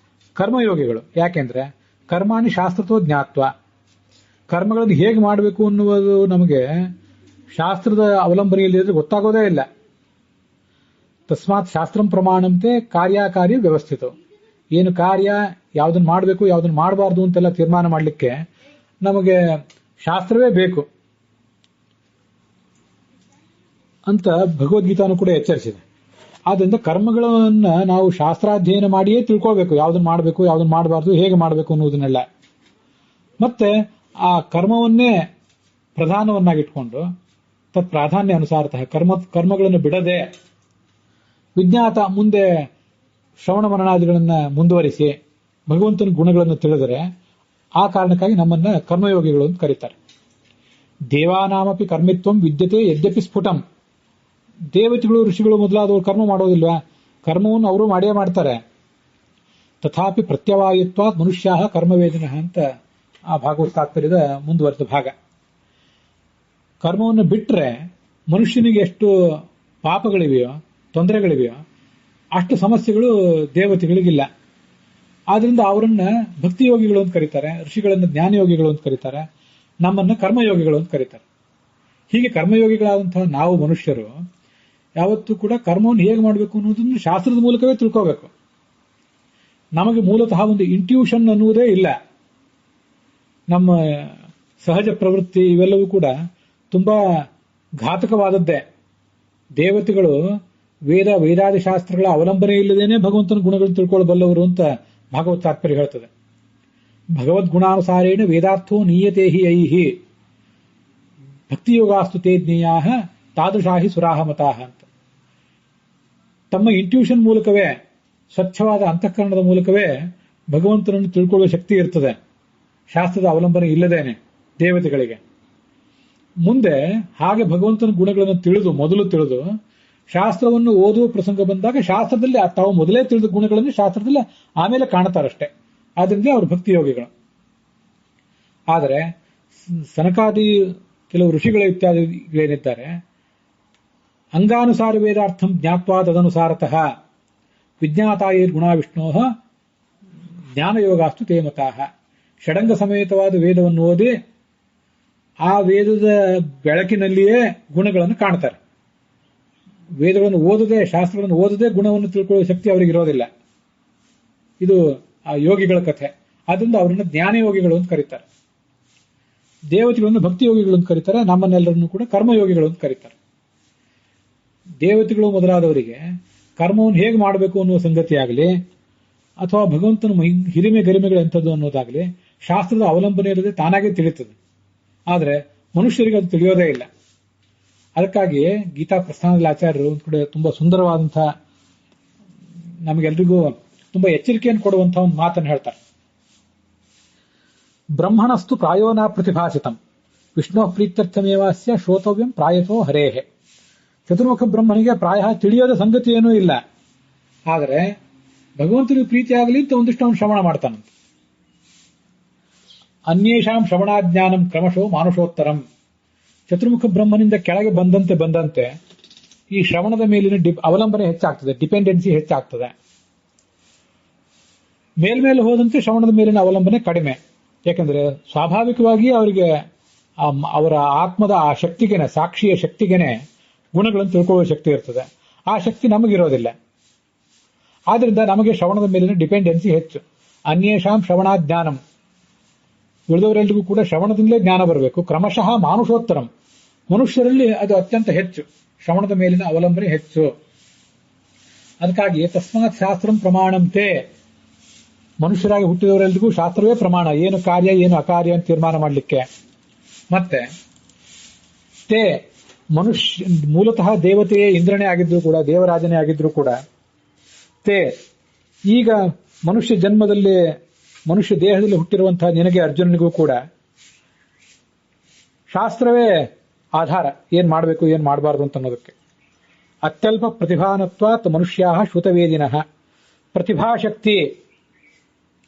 ಕರ್ಮಯೋಗಿಗಳು. ಯಾಕೆಂದ್ರೆ ಕರ್ಮಾಣಿ ಶಾಸ್ತ್ರತೋ ಜ್ಞಾತ್ವ, ಕರ್ಮಗಳನ್ನು ಹೇಗೆ ಮಾಡಬೇಕು ಅನ್ನುವುದು ನಮಗೆ ಶಾಸ್ತ್ರದ ಅವಲಂಬನೆಯಲ್ಲಿ ಗೊತ್ತಾಗೋದೇ ಇಲ್ಲ. ತಸ್ಮಾತ್ ಶಾಸ್ತ್ರಂ ಪ್ರಮಾಣಂತೆ ಕಾರ್ಯಕಾರಿ ವ್ಯವಸ್ಥಿತ. ಏನು ಕಾರ್ಯ, ಯಾವುದನ್ನು ಮಾಡಬೇಕು ಯಾವುದನ್ನು ಮಾಡಬಾರ್ದು ಅಂತೆಲ್ಲ ತೀರ್ಮಾನ ಮಾಡಲಿಕ್ಕೆ ನಮಗೆ ಶಾಸ್ತ್ರವೇ ಬೇಕು ಅಂತ ಭಗವದ್ಗೀತಾನು ಕೂಡ ಎಚ್ಚರಿಸಿದೆ. ಆದ್ರಿಂದ ಕರ್ಮಗಳನ್ನ ನಾವು ಶಾಸ್ತ್ರಾಧ್ಯಯನ ಮಾಡಿಯೇ ತಿಳ್ಕೊಳ್ಬೇಕು, ಯಾವ್ದನ್ನ ಮಾಡಬೇಕು ಯಾವ್ದನ್ನ ಮಾಡಬಾರ್ದು, ಹೇಗೆ ಮಾಡಬೇಕು ಅನ್ನೋದನ್ನೆಲ್ಲ. ಮತ್ತೆ ಆ ಕರ್ಮವನ್ನೇ ಪ್ರಧಾನವನ್ನಾಗಿಟ್ಕೊಂಡು ತತ್ ಪ್ರಾಧಾನ್ಯ ಅನುಸಾರತಃ ಕರ್ಮಗಳನ್ನು ಬಿಡದೆ ವಿಜ್ಞಾತ ಮುಂದೆ ಶ್ರವಣ ಮನನಾದಿಗಳನ್ನ ಮುಂದುವರಿಸಿ ಭಗವಂತನ ಗುಣಗಳನ್ನು ತಿಳಿದರೆ ಆ ಕಾರಣಕ್ಕಾಗಿ ನಮ್ಮನ್ನ ಕರ್ಮಯೋಗಿಗಳು ಅಂತ ಕರೀತಾರೆ. ದೇವಾನಾಮಪಿ ಕರ್ಮಿತ್ವಂ ವಿದ್ಯತೆ ಯದ್ಯಪಿ ಸ್ಫುಟಂ. ದೇವತೆಗಳು ಋಷಿಗಳು ಮೊದಲಾದವರು ಕರ್ಮ ಮಾಡೋದಿಲ್ವಾ? ಕರ್ಮವನ್ನು ಅವರು ಮಾಡೇ ಮಾಡ್ತಾರೆ. ತಥಾಪಿ ಪ್ರತ್ಯವಾಯಿತ್ವಾತ್ ಮನುಷ್ಯ ಕರ್ಮವೇದಿನ ಅಂತ ಆ ಭಾಗವತ ತಾತ್ಪರ್ಯದ ಮುಂದುವರೆದ ಭಾಗ. ಕರ್ಮವನ್ನು ಬಿಟ್ರೆ ಮನುಷ್ಯನಿಗೆ ಎಷ್ಟು ಪಾಪಗಳಿವೆಯೋ, ತೊಂದರೆಗಳಿವೆಯೋ, ಅಷ್ಟು ಸಮಸ್ಯೆಗಳು ದೇವತೆಗಳಿಗಿಲ್ಲ. ಆದ್ರಿಂದ ಅವರನ್ನ ಭಕ್ತಿಯೋಗಿಗಳು ಅಂತ ಕರೀತಾರೆ, ಋಷಿಗಳನ್ನ ಜ್ಞಾನಯೋಗಿಗಳು ಅಂತ ಕರೀತಾರೆ, ನಮ್ಮನ್ನ ಕರ್ಮಯೋಗಿಗಳು ಅಂತ ಕರೀತಾರೆ. ಹೀಗೆ ಕರ್ಮಯೋಗಿಗಳಾದಂತಹ ನಾವು ಮನುಷ್ಯರು ಯಾವತ್ತೂ ಕೂಡ ಕರ್ಮವನ್ನು ಹೇಗೆ ಮಾಡಬೇಕು ಅನ್ನೋದನ್ನು ಶಾಸ್ತ್ರದ ಮೂಲಕವೇ ತಿಳ್ಕೋಬೇಕು. ನಮಗೆ ಮೂಲತಃ ಒಂದು ಇಂಟ್ಯೂಷನ್ ಅನ್ನುವುದೇ ಇಲ್ಲ. ನಮ್ಮ ಸಹಜ ಪ್ರವೃತ್ತಿ ಇವೆಲ್ಲವೂ ಕೂಡ ತುಂಬಾ ಘಾತಕವಾದದ್ದೇ. ದೇವತೆಗಳು ವೇದಾದಿ ಶಾಸ್ತ್ರಗಳ ಅವಲಂಬನೆ ಇಲ್ಲದೇನೆ ಭಗವಂತನ ಗುಣಗಳನ್ನು ತಿಳ್ಕೊಳ್ಳಬಲ್ಲವರು ಅಂತ ಭಾಗವತ ತಾತ್ಪರ್ಯ ಹೇಳ್ತದೆ. ಭಗವದ್ಗುಣಾನುಸಾರೇಣ ವೇದಾರ್ಥೋ ನೀಯತೆ ಹಿ ಐಹಿ ಭಕ್ತಿಯೋಗಾಸ್ತು ತೇ ಜ್ಞೇಯಾ ತಾದೃಶಾಹಿ ಸುರಾಹ ಮತಾಹ ಅಂತ. ತಮ್ಮ ಇಂಟ್ಯೂಷನ್ ಮೂಲಕವೇ, ಸ್ವಚ್ಛವಾದ ಅಂತಃಕರಣದ ಮೂಲಕವೇ ಭಗವಂತನನ್ನು ತಿಳ್ಕೊಳ್ಳುವ ಶಕ್ತಿ ಇರ್ತದೆ, ಶಾಸ್ತ್ರದ ಅವಲಂಬನೆ ಇಲ್ಲದೇನೆ ದೇವತೆಗಳಿಗೆ. ಮುಂದೆ ಹಾಗೆ ಭಗವಂತನ ಗುಣಗಳನ್ನು ಮೊದಲು ತಿಳಿದು ಶಾಸ್ತ್ರವನ್ನು ಓದುವ ಪ್ರಸಂಗ ಬಂದಾಗ ಶಾಸ್ತ್ರದಲ್ಲಿ ತಾವು ಮೊದಲೇ ತಿಳಿದ ಗುಣಗಳನ್ನು ಶಾಸ್ತ್ರದಲ್ಲಿ ಆಮೇಲೆ ಕಾಣುತ್ತಾರಷ್ಟೇ. ಆದ್ರಿಂದ ಅವರು ಭಕ್ತಿಯೋಗಿಗಳು. ಆದರೆ ಸನಕಾದಿ ಕೆಲವು ಋಷಿಗಳು ಇತ್ಯಾದಿಗಳೇನಿದ್ದಾರೆ, ಅಂಗಾನುಸಾರ ವೇದಾರ್ಥಂ ಜ್ಞಾತ್ವಾ ತದನುಸಾರತಃ ವಿಜ್ಞಾತಾಯೈರ್ ಗುಣಾ ವಿಷ್ಣೋ ಜ್ಞಾನಯೋಗಾಸ್ತು ತೇ ಮತಾಃ. ಷಡಂಗ ಸಮೇತವಾದ ವೇದವನ್ನು ಓದಿ ಆ ವೇದದ ಬೆಳಕಿನಲ್ಲಿಯೇ ಗುಣಗಳನ್ನು ಕಾಣ್ತಾರೆ. ವೇದಗಳನ್ನು ಓದದೆ, ಶಾಸ್ತ್ರಗಳನ್ನು ಓದದೆ ಗುಣವನ್ನು ತಿಳ್ಕೊಳ್ಳುವ ಶಕ್ತಿ ಅವರಿಗೆ ಇರೋದಿಲ್ಲ. ಇದು ಆ ಯೋಗಿಗಳ ಕಥೆ. ಆದ್ರಿಂದ ಅವರನ್ನು ಜ್ಞಾನಯೋಗಿಗಳು ಅಂತ ಕರೀತಾರೆ. ದೇವತೆಗಳನ್ನು ಭಕ್ತಿಯೋಗಿಗಳು ಅಂತ ಕರೀತಾರೆ. ನಮ್ಮನ್ನೆಲ್ಲರನ್ನು ಕೂಡ ಕರ್ಮಯೋಗಿಗಳು ಅಂತ ಕರೀತಾರೆ. ದೇವತೆಗಳು ಮೊದಲಾದವರಿಗೆ ಕರ್ಮವನ್ನು ಹೇಗೆ ಮಾಡಬೇಕು ಅನ್ನುವ ಸಂಗತಿಯಾಗಲಿ, ಅಥವಾ ಭಗವಂತನ ಹಿರಿಮೆ ಗರಿಮೆಗಳು ಎಂಥದ್ದು ಅನ್ನೋದಾಗಲಿ ಶಾಸ್ತ್ರದ ಅವಲಂಬನೆ ಇಲ್ಲದೆ ತಾನಾಗೇ ತಿಳಿಯುತ್ತದೆ. ಆದರೆ ಮನುಷ್ಯರಿಗೆ ಅದು ತಿಳಿಯೋದೇ ಇಲ್ಲ. ಅದಕ್ಕಾಗಿ ಗೀತಾ ಪ್ರಸ್ಥಾನದಲ್ಲಿ ಆಚಾರ್ಯರು ಕೂಡ ತುಂಬಾ ಸುಂದರವಾದಂತಹ, ನಮಗೆಲ್ರಿಗೂ ತುಂಬಾ ಎಚ್ಚರಿಕೆಯನ್ನು ಕೊಡುವಂತಹ ಒಂದು ಮಾತನ್ನು ಹೇಳ್ತಾರೆ. ಬ್ರಹ್ಮಣಸ್ತು ಪ್ರಾಯೋನ ಪ್ರತಿಭಾಸಿತಂ ವಿಷ್ಣು ಪ್ರೀತ್ಯರ್ಥಮೇವಾಸ್ಯ ಶ್ರೋತವ್ಯಂ ಪ್ರಾಯತೋ ಹರೇಹೆ. ಚತುರ್ಮುಖ ಬ್ರಹ್ಮನಿಗೆ ಪ್ರಾಯ ತಿಳಿಯೋದ ಸಂಗತಿ ಏನೂ ಇಲ್ಲ. ಆದರೆ ಭಗವಂತನಿಗೆ ಪ್ರೀತಿ ಆಗಲಿ ಅಂತ ಒಂದಿಷ್ಟು ಅವನು ಶ್ರವಣ ಮಾಡ್ತಾನಂತೆ. ಅನ್ಯೇಷಾಂ ಶ್ರವಣಾಜ್ಞಾನಂ ಕ್ರಮಶೋ ಮಾನುಷೋತ್ತರಂ. ಚತುರ್ಮುಖ ಬ್ರಹ್ಮನಿಂದ ಕೆಳಗೆ ಬಂದಂತೆ ಈ ಶ್ರವಣದ ಮೇಲಿನ ಅವಲಂಬನೆ ಹೆಚ್ಚಾಗ್ತದೆ, ಡಿಪೆಂಡೆನ್ಸಿ ಹೆಚ್ಚಾಗ್ತದೆ. ಮೇಲ್ಮೇಲೆ ಹೋದಂತೆ ಶ್ರವಣದ ಮೇಲಿನ ಅವಲಂಬನೆ ಕಡಿಮೆ. ಯಾಕಂದ್ರೆ ಸ್ವಾಭಾವಿಕವಾಗಿ ಅವರಿಗೆ ಅವರ ಆತ್ಮದ ಆ ಶಕ್ತಿಗೆನೆ, ಸಾಕ್ಷಿಯ ಶಕ್ತಿಗೆನೆ ಗುಣಗಳನ್ನು ತಿಳ್ಕೊಳ್ಳುವ ಶಕ್ತಿ ಇರ್ತದೆ. ಆ ಶಕ್ತಿ ನಮಗಿರೋದಿಲ್ಲ. ಆದ್ರಿಂದ ನಮಗೆ ಶ್ರವಣದ ಮೇಲಿನ ಡಿಪೆಂಡೆನ್ಸಿ ಹೆಚ್ಚು. ಅನ್ಯೇಷಾಂ ಶ್ರವಣಾಜ್ಞಾನಂ, ಉಳಿದವರೆಲ್ಲರಿಗೂ ಕೂಡ ಶ್ರವಣದಿಂದಲೇ ಜ್ಞಾನ ಬರಬೇಕು. ಕ್ರಮಶಃ ಮಾನುಷೋತ್ತರಂ, ಮನುಷ್ಯರಲ್ಲಿ ಅದು ಅತ್ಯಂತ ಹೆಚ್ಚು, ಶ್ರವಣದ ಮೇಲಿನ ಅವಲಂಬನೆ ಹೆಚ್ಚು. ಅದಕ್ಕಾಗಿ ತಸ್ಮಾತ್ ಶಾಸ್ತ್ರಂ ಪ್ರಮಾಣಂತೆ, ಮನುಷ್ಯರಾಗಿ ಹುಟ್ಟಿದವರೆಲ್ಲರಿಗೂ ಶಾಸ್ತ್ರವೇ ಪ್ರಮಾಣ, ಏನು ಕಾರ್ಯ ಏನು ಅಕಾರ್ಯ ಅಂತ ತೀರ್ಮಾನ ಮಾಡಲಿಕ್ಕೆ. ಮತ್ತೆ ತೇ ಮನುಷ್ಯ ಮೂಲತಃ ದೇವತೆಯೇ ಇಂದ್ರನೇ ಆಗಿದ್ರು ಕೂಡ, ದೇವರಾಜನೇ ಆಗಿದ್ರು ಕೂಡ, ತೇ ಈಗ ಮನುಷ್ಯ ಜನ್ಮದಲ್ಲಿ ಮನುಷ್ಯ ದೇಹದಲ್ಲಿ ಹುಟ್ಟಿರುವಂತಹ ನಿನಗೆ ಅರ್ಜುನನಿಗೂ ಕೂಡ ಶಾಸ್ತ್ರವೇ ಆಧಾರ, ಏನ್ ಮಾಡಬೇಕು ಏನ್ ಮಾಡಬಾರ್ದು ಅಂತ ಅನ್ನೋದಕ್ಕೆ. ಅತ್ಯಲ್ಪ ಪ್ರತಿಭಾನತ್ವಾತ್ ಮನುಷ್ಯಾ ಶ್ರುತವೇದಿನಃ. ಪ್ರತಿಭಾಶಕ್ತಿ,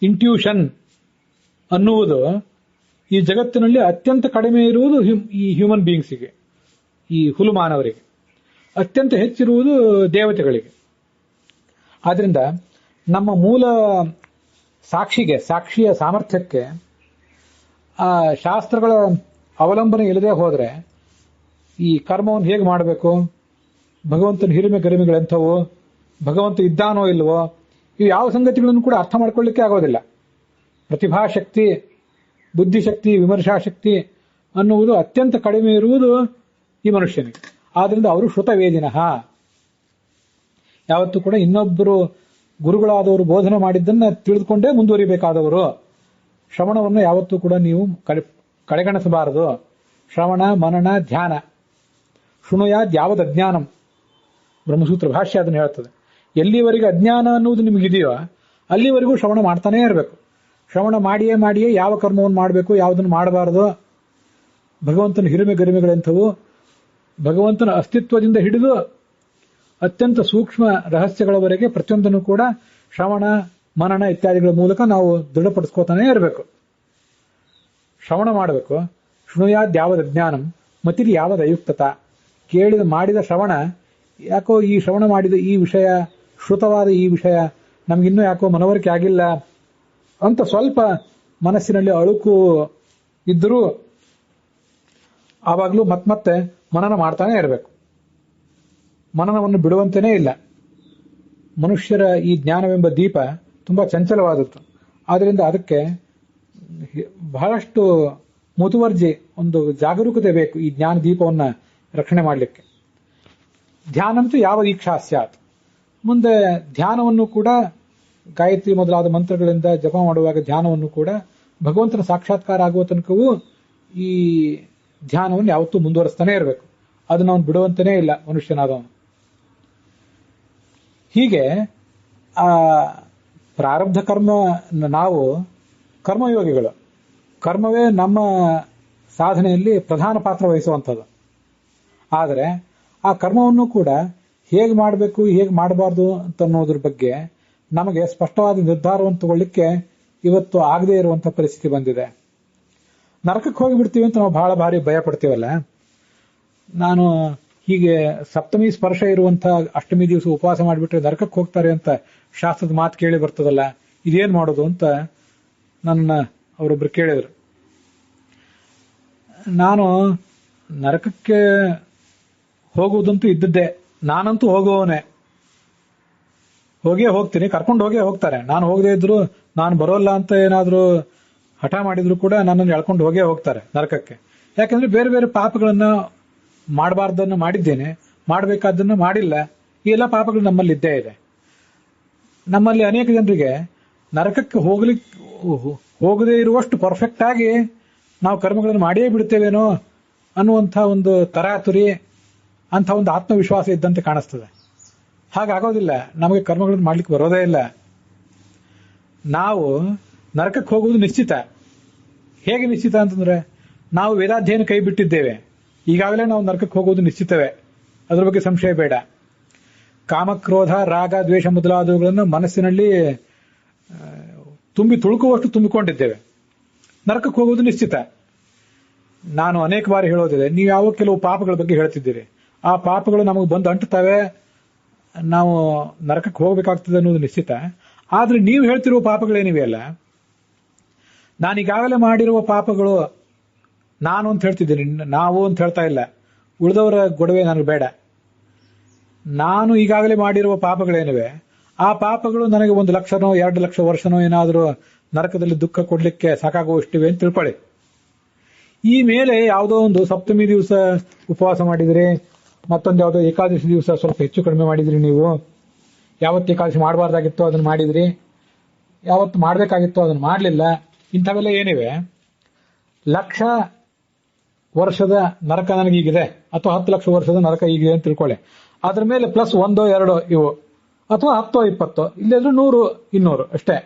ಇಂಟ್ಯೂಷನ್ ಅನ್ನುವುದು ಈ ಜಗತ್ತಿನಲ್ಲಿ ಅತ್ಯಂತ ಕಡಿಮೆ ಇರುವುದು ಈ ಹ್ಯೂಮನ್ ಬೀಯಿಂಗ್ಸಿಗೆ, ಈ ಹುಲುಮಾನವರಿಗೆ. ಅತ್ಯಂತ ಹೆಚ್ಚಿರುವುದು ದೇವತೆಗಳಿಗೆ. ಆದ್ರಿಂದ ನಮ್ಮ ಮೂಲ ಸಾಕ್ಷಿಯ ಸಾಮರ್ಥ್ಯಕ್ಕೆ ಆ ಶಾಸ್ತ್ರಗಳ ಅವಲಂಬನೆ ಇಲ್ಲದೆ ಹೋದ್ರೆ ಈ ಕರ್ಮವನ್ನು ಹೇಗೆ ಮಾಡಬೇಕು, ಭಗವಂತನ ಹಿರಿಮೆ ಗರಿಮೆಗಳೆಂಥವು, ಭಗವಂತ ಇದ್ದಾನೋ ಇಲ್ವೋ, ಇವು ಯಾವ ಸಂಗತಿಗಳನ್ನು ಕೂಡ ಅರ್ಥ ಮಾಡ್ಕೊಳ್ಳಿಕ್ಕೆ ಆಗೋದಿಲ್ಲ. ಪ್ರತಿಭಾಶಕ್ತಿ, ಬುದ್ಧಿಶಕ್ತಿ, ವಿಮರ್ಶಾಶಕ್ತಿ ಅನ್ನುವುದು ಅತ್ಯಂತ ಕಡಿಮೆ ಇರುವುದು ಈ ಮನುಷ್ಯನಿಗೆ. ಆದ್ರಿಂದ ಅವರು ಶ್ರುತವೇದಿನಃ. ಯಾವತ್ತೂ ಕೂಡ ಇನ್ನೊಬ್ಬರು ಗುರುಗಳಾದವರು ಬೋಧನೆ ಮಾಡಿದ್ದನ್ನ ತಿಳಿದುಕೊಂಡೇ ಮುಂದುವರಿಬೇಕಾದವರು. ಶ್ರವಣವನ್ನು ಯಾವತ್ತೂ ಕೂಡ ನೀವು ಕಡೆಗಣಿಸಬಾರದು. ಶ್ರವಣ, ಮನನ, ಧ್ಯಾನ. ಶೃಣುಯಾದ್ ಯಾವದ್ ಅಜ್ಞಾನಂ, ಬ್ರಹ್ಮಸೂತ್ರ ಭಾಷ್ಯ ಅದನ್ನು ಹೇಳ್ತದೆ. ಎಲ್ಲಿವರೆಗೆ ಅಜ್ಞಾನ ಅನ್ನುವುದು ನಿಮಗಿದೆಯೋ ಅಲ್ಲಿವರೆಗೂ ಶ್ರವಣ ಮಾಡ್ತಾನೇ ಇರಬೇಕು. ಶ್ರವಣ ಮಾಡಿಯೇ ಯಾವ ಕರ್ಮವನ್ನು ಮಾಡಬೇಕು, ಯಾವುದನ್ನು ಮಾಡಬಾರದು, ಭಗವಂತನ ಹಿರಿಮೆ ಗರಿಮೆಗಳೆಂಥವು, ಭಗವಂತನ ಅಸ್ತಿತ್ವದಿಂದ ಹಿಡಿದು ಅತ್ಯಂತ ಸೂಕ್ಷ್ಮ ರಹಸ್ಯಗಳವರೆಗೆ ಪ್ರತಿಯೊಂದನ್ನು ಕೂಡ ಶ್ರವಣ, ಮನನ ಇತ್ಯಾದಿಗಳ ಮೂಲಕ ನಾವು ದೃಢಪಡಿಸ್ಕೋತಾನೇ ಇರಬೇಕು. ಶ್ರವಣ ಮಾಡಬೇಕು. ಶೃಣುಯಾದ್ ಯಾವದ್ ಅಜ್ಞಾನಂ ಮತಿರಿ ಯಾವದ್ ಅಯುಕ್ತತ. ಮಾಡಿದ ಶ್ರವಣ, ಯಾಕೋ ಈ ಶ್ರವಣ ಮಾಡಿದ ಈ ವಿಷಯ, ಶ್ರುತವಾದ ಈ ವಿಷಯ ನಮಗಿನ್ನೂ ಯಾಕೋ ಮನವರಿಕೆ ಆಗಿಲ್ಲ ಅಂತ ಸ್ವಲ್ಪ ಮನಸ್ಸಿನಲ್ಲಿ ಅಳುಕು ಇದ್ದರೂ ಆವಾಗಲೂ ಮತ್ತೆ ಮನನ ಮಾಡ್ತಾನೆ ಇರಬೇಕು. ಮನನವನ್ನು ಬಿಡುವಂತೆಯೇ ಇಲ್ಲ. ಮನುಷ್ಯರ ಈ ಜ್ಞಾನವೆಂಬ ದೀಪ ತುಂಬಾ ಚಂಚಲವಾದದ್ದು. ಆದ್ದರಿಂದ ಅದಕ್ಕೆ ಬಹಳಷ್ಟು ಮುತುವರ್ಜಿ, ಒಂದು ಜಾಗರೂಕತೆ ಬೇಕು ಈ ಜ್ಞಾನ ದೀಪವನ್ನ ರಕ್ಷಣೆ ಮಾಡಲಿಕ್ಕೆ. ಧ್ಯಾನಂತೂ ಯಾವ ದೀಕ್ಷಾ ಸ್ಯಾತ್. ಮುಂದೆ ಧ್ಯಾನವನ್ನು ಕೂಡ ಗಾಯತ್ರಿ ಮೊದಲಾದ ಮಂತ್ರಗಳಿಂದ ಜಪ ಮಾಡುವಾಗ ಧ್ಯಾನವನ್ನು ಕೂಡ ಭಗವಂತನ ಸಾಕ್ಷಾತ್ಕಾರ ಆಗುವ ತನಕವೂ ಈ ಧ್ಯಾನವನ್ನು ಯಾವತ್ತೂ ಮುಂದುವರಿಸ್ತಾನೆ ಇರಬೇಕು. ಅದನ್ನು ಅವನು ಬಿಡುವಂತೆಯೇ ಇಲ್ಲ ಮನುಷ್ಯನಾದವನು. ಹೀಗೆ ಆ ಪ್ರಾರಬ್ಧ ಕರ್ಮ, ನಾವು ಕರ್ಮಯೋಗಿಗಳು, ಕರ್ಮವೇ ನಮ್ಮ ಸಾಧನೆಯಲ್ಲಿ ಪ್ರಧಾನ ಪಾತ್ರ ವಹಿಸುವಂಥದ್ದು. ಆದರೆ ಆ ಕರ್ಮವನ್ನು ಕೂಡ ಹೇಗೆ ಮಾಡಬೇಕು, ಹೇಗೆ ಮಾಡಬಾರ್ದು ಅಂತ ಅನ್ನೋದ್ರ ಬಗ್ಗೆ ನಮಗೆ ಸ್ಪಷ್ಟವಾದ ನಿರ್ಧಾರವನ್ನು ತಗೊಳ್ಳಿಕ್ಕೆ ಇವತ್ತು ಆಗದೇ ಇರುವಂತಹ ಪರಿಸ್ಥಿತಿ ಬಂದಿದೆ. ನರಕಕ್ಕೆ ಹೋಗಿಬಿಡ್ತೀವಿ ಅಂತ ನಾವು ಬಹಳ ಭಾರಿ ಭಯ ಪಡ್ತೀವಲ್ಲ. ನಾನು ಹೀಗೆ ಸಪ್ತಮಿ ಸ್ಪರ್ಶ ಇರುವಂತಹ ಅಷ್ಟಮಿ ದಿವಸ ಉಪವಾಸ ಮಾಡಿಬಿಟ್ರೆ ನರಕಕ್ಕೆ ಹೋಗ್ತಾರೆ ಅಂತ ಶಾಸ್ತ್ರದ ಮಾತು ಕೇಳಿ ಬರ್ತದಲ್ಲ, ಇದೇನ್ ಮಾಡೋದು ಅಂತ ನನ್ನ ಅವರೊಬ್ರು ಕೇಳಿದ್ರು. ನಾನು ನರಕಕ್ಕೆ ಹೋಗುವುದಂತೂ ಇದ್ದದ್ದೇ, ನಾನಂತೂ ಹೋಗುವವನೇ, ಹೋಗ್ತೀನಿ, ಕರ್ಕೊಂಡು ಹೋಗ್ತಾರೆ. ನಾನು ಹೋಗದೇ ಇದ್ರು, ನಾನು ಬರೋಲ್ಲ ಅಂತ ಏನಾದ್ರೂ ಹಠ ಮಾಡಿದ್ರು ಕೂಡ ನನ್ನನ್ನು ಎಳ್ಕೊಂಡು ಹೋಗ್ತಾರೆ ನರಕಕ್ಕೆ. ಯಾಕಂದ್ರೆ ಬೇರೆ ಬೇರೆ ಪಾಪಗಳನ್ನ ಮಾಡಬಾರ್ದನ್ನ ಮಾಡಿದ್ದೇನೆ, ಮಾಡಬೇಕಾದನ್ನ ಮಾಡಿಲ್ಲ. ಈ ಎಲ್ಲ ಪಾಪಗಳು ನಮ್ಮಲ್ಲಿ ಇದ್ದೇ ಇದೆ. ನಮ್ಮಲ್ಲಿ ಅನೇಕ ಜನರಿಗೆ ನರಕಕ್ಕೆ ಹೋಗದೇ ಇರುವಷ್ಟು ಪರ್ಫೆಕ್ಟ್ ಆಗಿ ನಾವು ಕರ್ಮಗಳನ್ನು ಮಾಡಿಯೇ ಬಿಡ್ತೇವೇನೋ ಅನ್ನುವಂಥ ಒಂದು ತರಾತುರಿ, ಅಂಥ ಒಂದು ಆತ್ಮವಿಶ್ವಾಸ ಇದ್ದಂತೆ ಕಾಣಿಸ್ತದೆ. ಹಾಗಾಗೋದಿಲ್ಲ. ನಮಗೆ ಕರ್ಮಗಳನ್ನು ಮಾಡ್ಲಿಕ್ಕೆ ಬರೋದೇ ಇಲ್ಲ. ನಾವು ನರಕಕ್ಕೆ ಹೋಗುವುದು ನಿಶ್ಚಿತ. ಹೇಗೆ ನಿಶ್ಚಿತ ಅಂತಂದ್ರೆ, ನಾವು ವೇದಾಧ್ಯಯನ ಕೈ ಬಿಟ್ಟಿದ್ದೇವೆ, ಈಗಾಗಲೇ ನಾವು ನರಕಕ್ಕೆ ಹೋಗುವುದು ನಿಶ್ಚಿತವೇ, ಅದ್ರ ಬಗ್ಗೆ ಸಂಶಯ ಬೇಡ. ಕಾಮಕ್ರೋಧ, ರಾಗ, ದ್ವೇಷ ಮೊದಲಾದವುಗಳನ್ನು ಮನಸ್ಸಿನಲ್ಲಿ ತುಳುಕುವಷ್ಟು ತುಂಬಿಕೊಂಡಿದ್ದೇವೆ. ನರಕಕ್ಕೆ ಹೋಗುವುದು ನಿಶ್ಚಿತ. ನಾನು ಅನೇಕ ಬಾರಿ ಹೇಳೋದಿದೆ, ನೀವು ಯಾವ ಕೆಲವು ಪಾಪಗಳ ಬಗ್ಗೆ ಹೇಳ್ತಿದ್ದೀರಿ, ಆ ಪಾಪಗಳು ನಮಗೆ ಬಂದು ಅಂಟುತ್ತವೆ, ನಾವು ನರಕಕ್ಕೆ ಹೋಗ್ಬೇಕಾಗ್ತದೆ ಅನ್ನೋದು ನಿಶ್ಚಿತ. ಆದ್ರೆ ನೀವು ಹೇಳ್ತಿರುವ ಪಾಪಗಳೇನಿವೆ ಅಲ್ಲ, ನಾನೀಗಾಗಲೇ ಮಾಡಿರುವ ಪಾಪಗಳು, ನಾನು ಅಂತ ಹೇಳ್ತಿದ್ದೀನಿ, ನಾವು ಅಂತ ಹೇಳ್ತಾ ಇಲ್ಲ. ಉಳಿದವರ ಗೊಡವೆ ನನಗೆ ಬೇಡ. ನಾನು ಈಗಾಗಲೇ ಮಾಡಿರುವ ಪಾಪಗಳೇನಿವೆ, ಆ ಪಾಪಗಳು ನನಗೆ 1 ಲಕ್ಷನೋ 2 ಲಕ್ಷ ವರ್ಷನೋ ಏನಾದರೂ ನರಕದಲ್ಲಿ ದುಃಖ ಕೊಡ್ಲಿಕ್ಕೆ ಸಾಕಾಗುವಷ್ಟಿವೆ ಅಂತ ತಿಳ್ಕೊಳ್ಳಿ. ಈ ಮೇಲೆ ಯಾವುದೋ ಒಂದು ಸಪ್ತಮಿ ದಿವಸ ಉಪವಾಸ ಮಾಡಿದ್ರಿ, ಮತ್ತೊಂದು ಯಾವುದೋ ಏಕಾದಶಿ ದಿವಸ ಸ್ವಲ್ಪ ಹೆಚ್ಚು ಕಡಿಮೆ ಮಾಡಿದ್ರಿ, ನೀವು ಯಾವತ್ತು ಏಕಾದಶಿ ಮಾಡಬಾರ್ದಾಗಿತ್ತು ಅದನ್ನು ಮಾಡಿದ್ರಿ, ಯಾವತ್ತು ಮಾಡಬೇಕಾಗಿತ್ತು ಅದನ್ನು ಮಾಡಲಿಲ್ಲ, ಇಂಥವೆಲ್ಲ ಏನಿವೆ, ಲಕ್ಷ ವರ್ಷದ ನರಕ ನನಗೀಗಿದೆ ಅಥವಾ 10 ಲಕ್ಷ ವರ್ಷದ ನರಕ ಈಗಿದೆ ಅಂತ ತಿಳ್ಕೊಳ್ಳಿ. ಅದ್ರ ಮೇಲೆ ಪ್ಲಸ್ 1, 2 ಇವು, ಅಥವಾ 10, 20, ಇಲ್ಲಾದ್ರೂ 100, 200 ಅಷ್ಟೇ.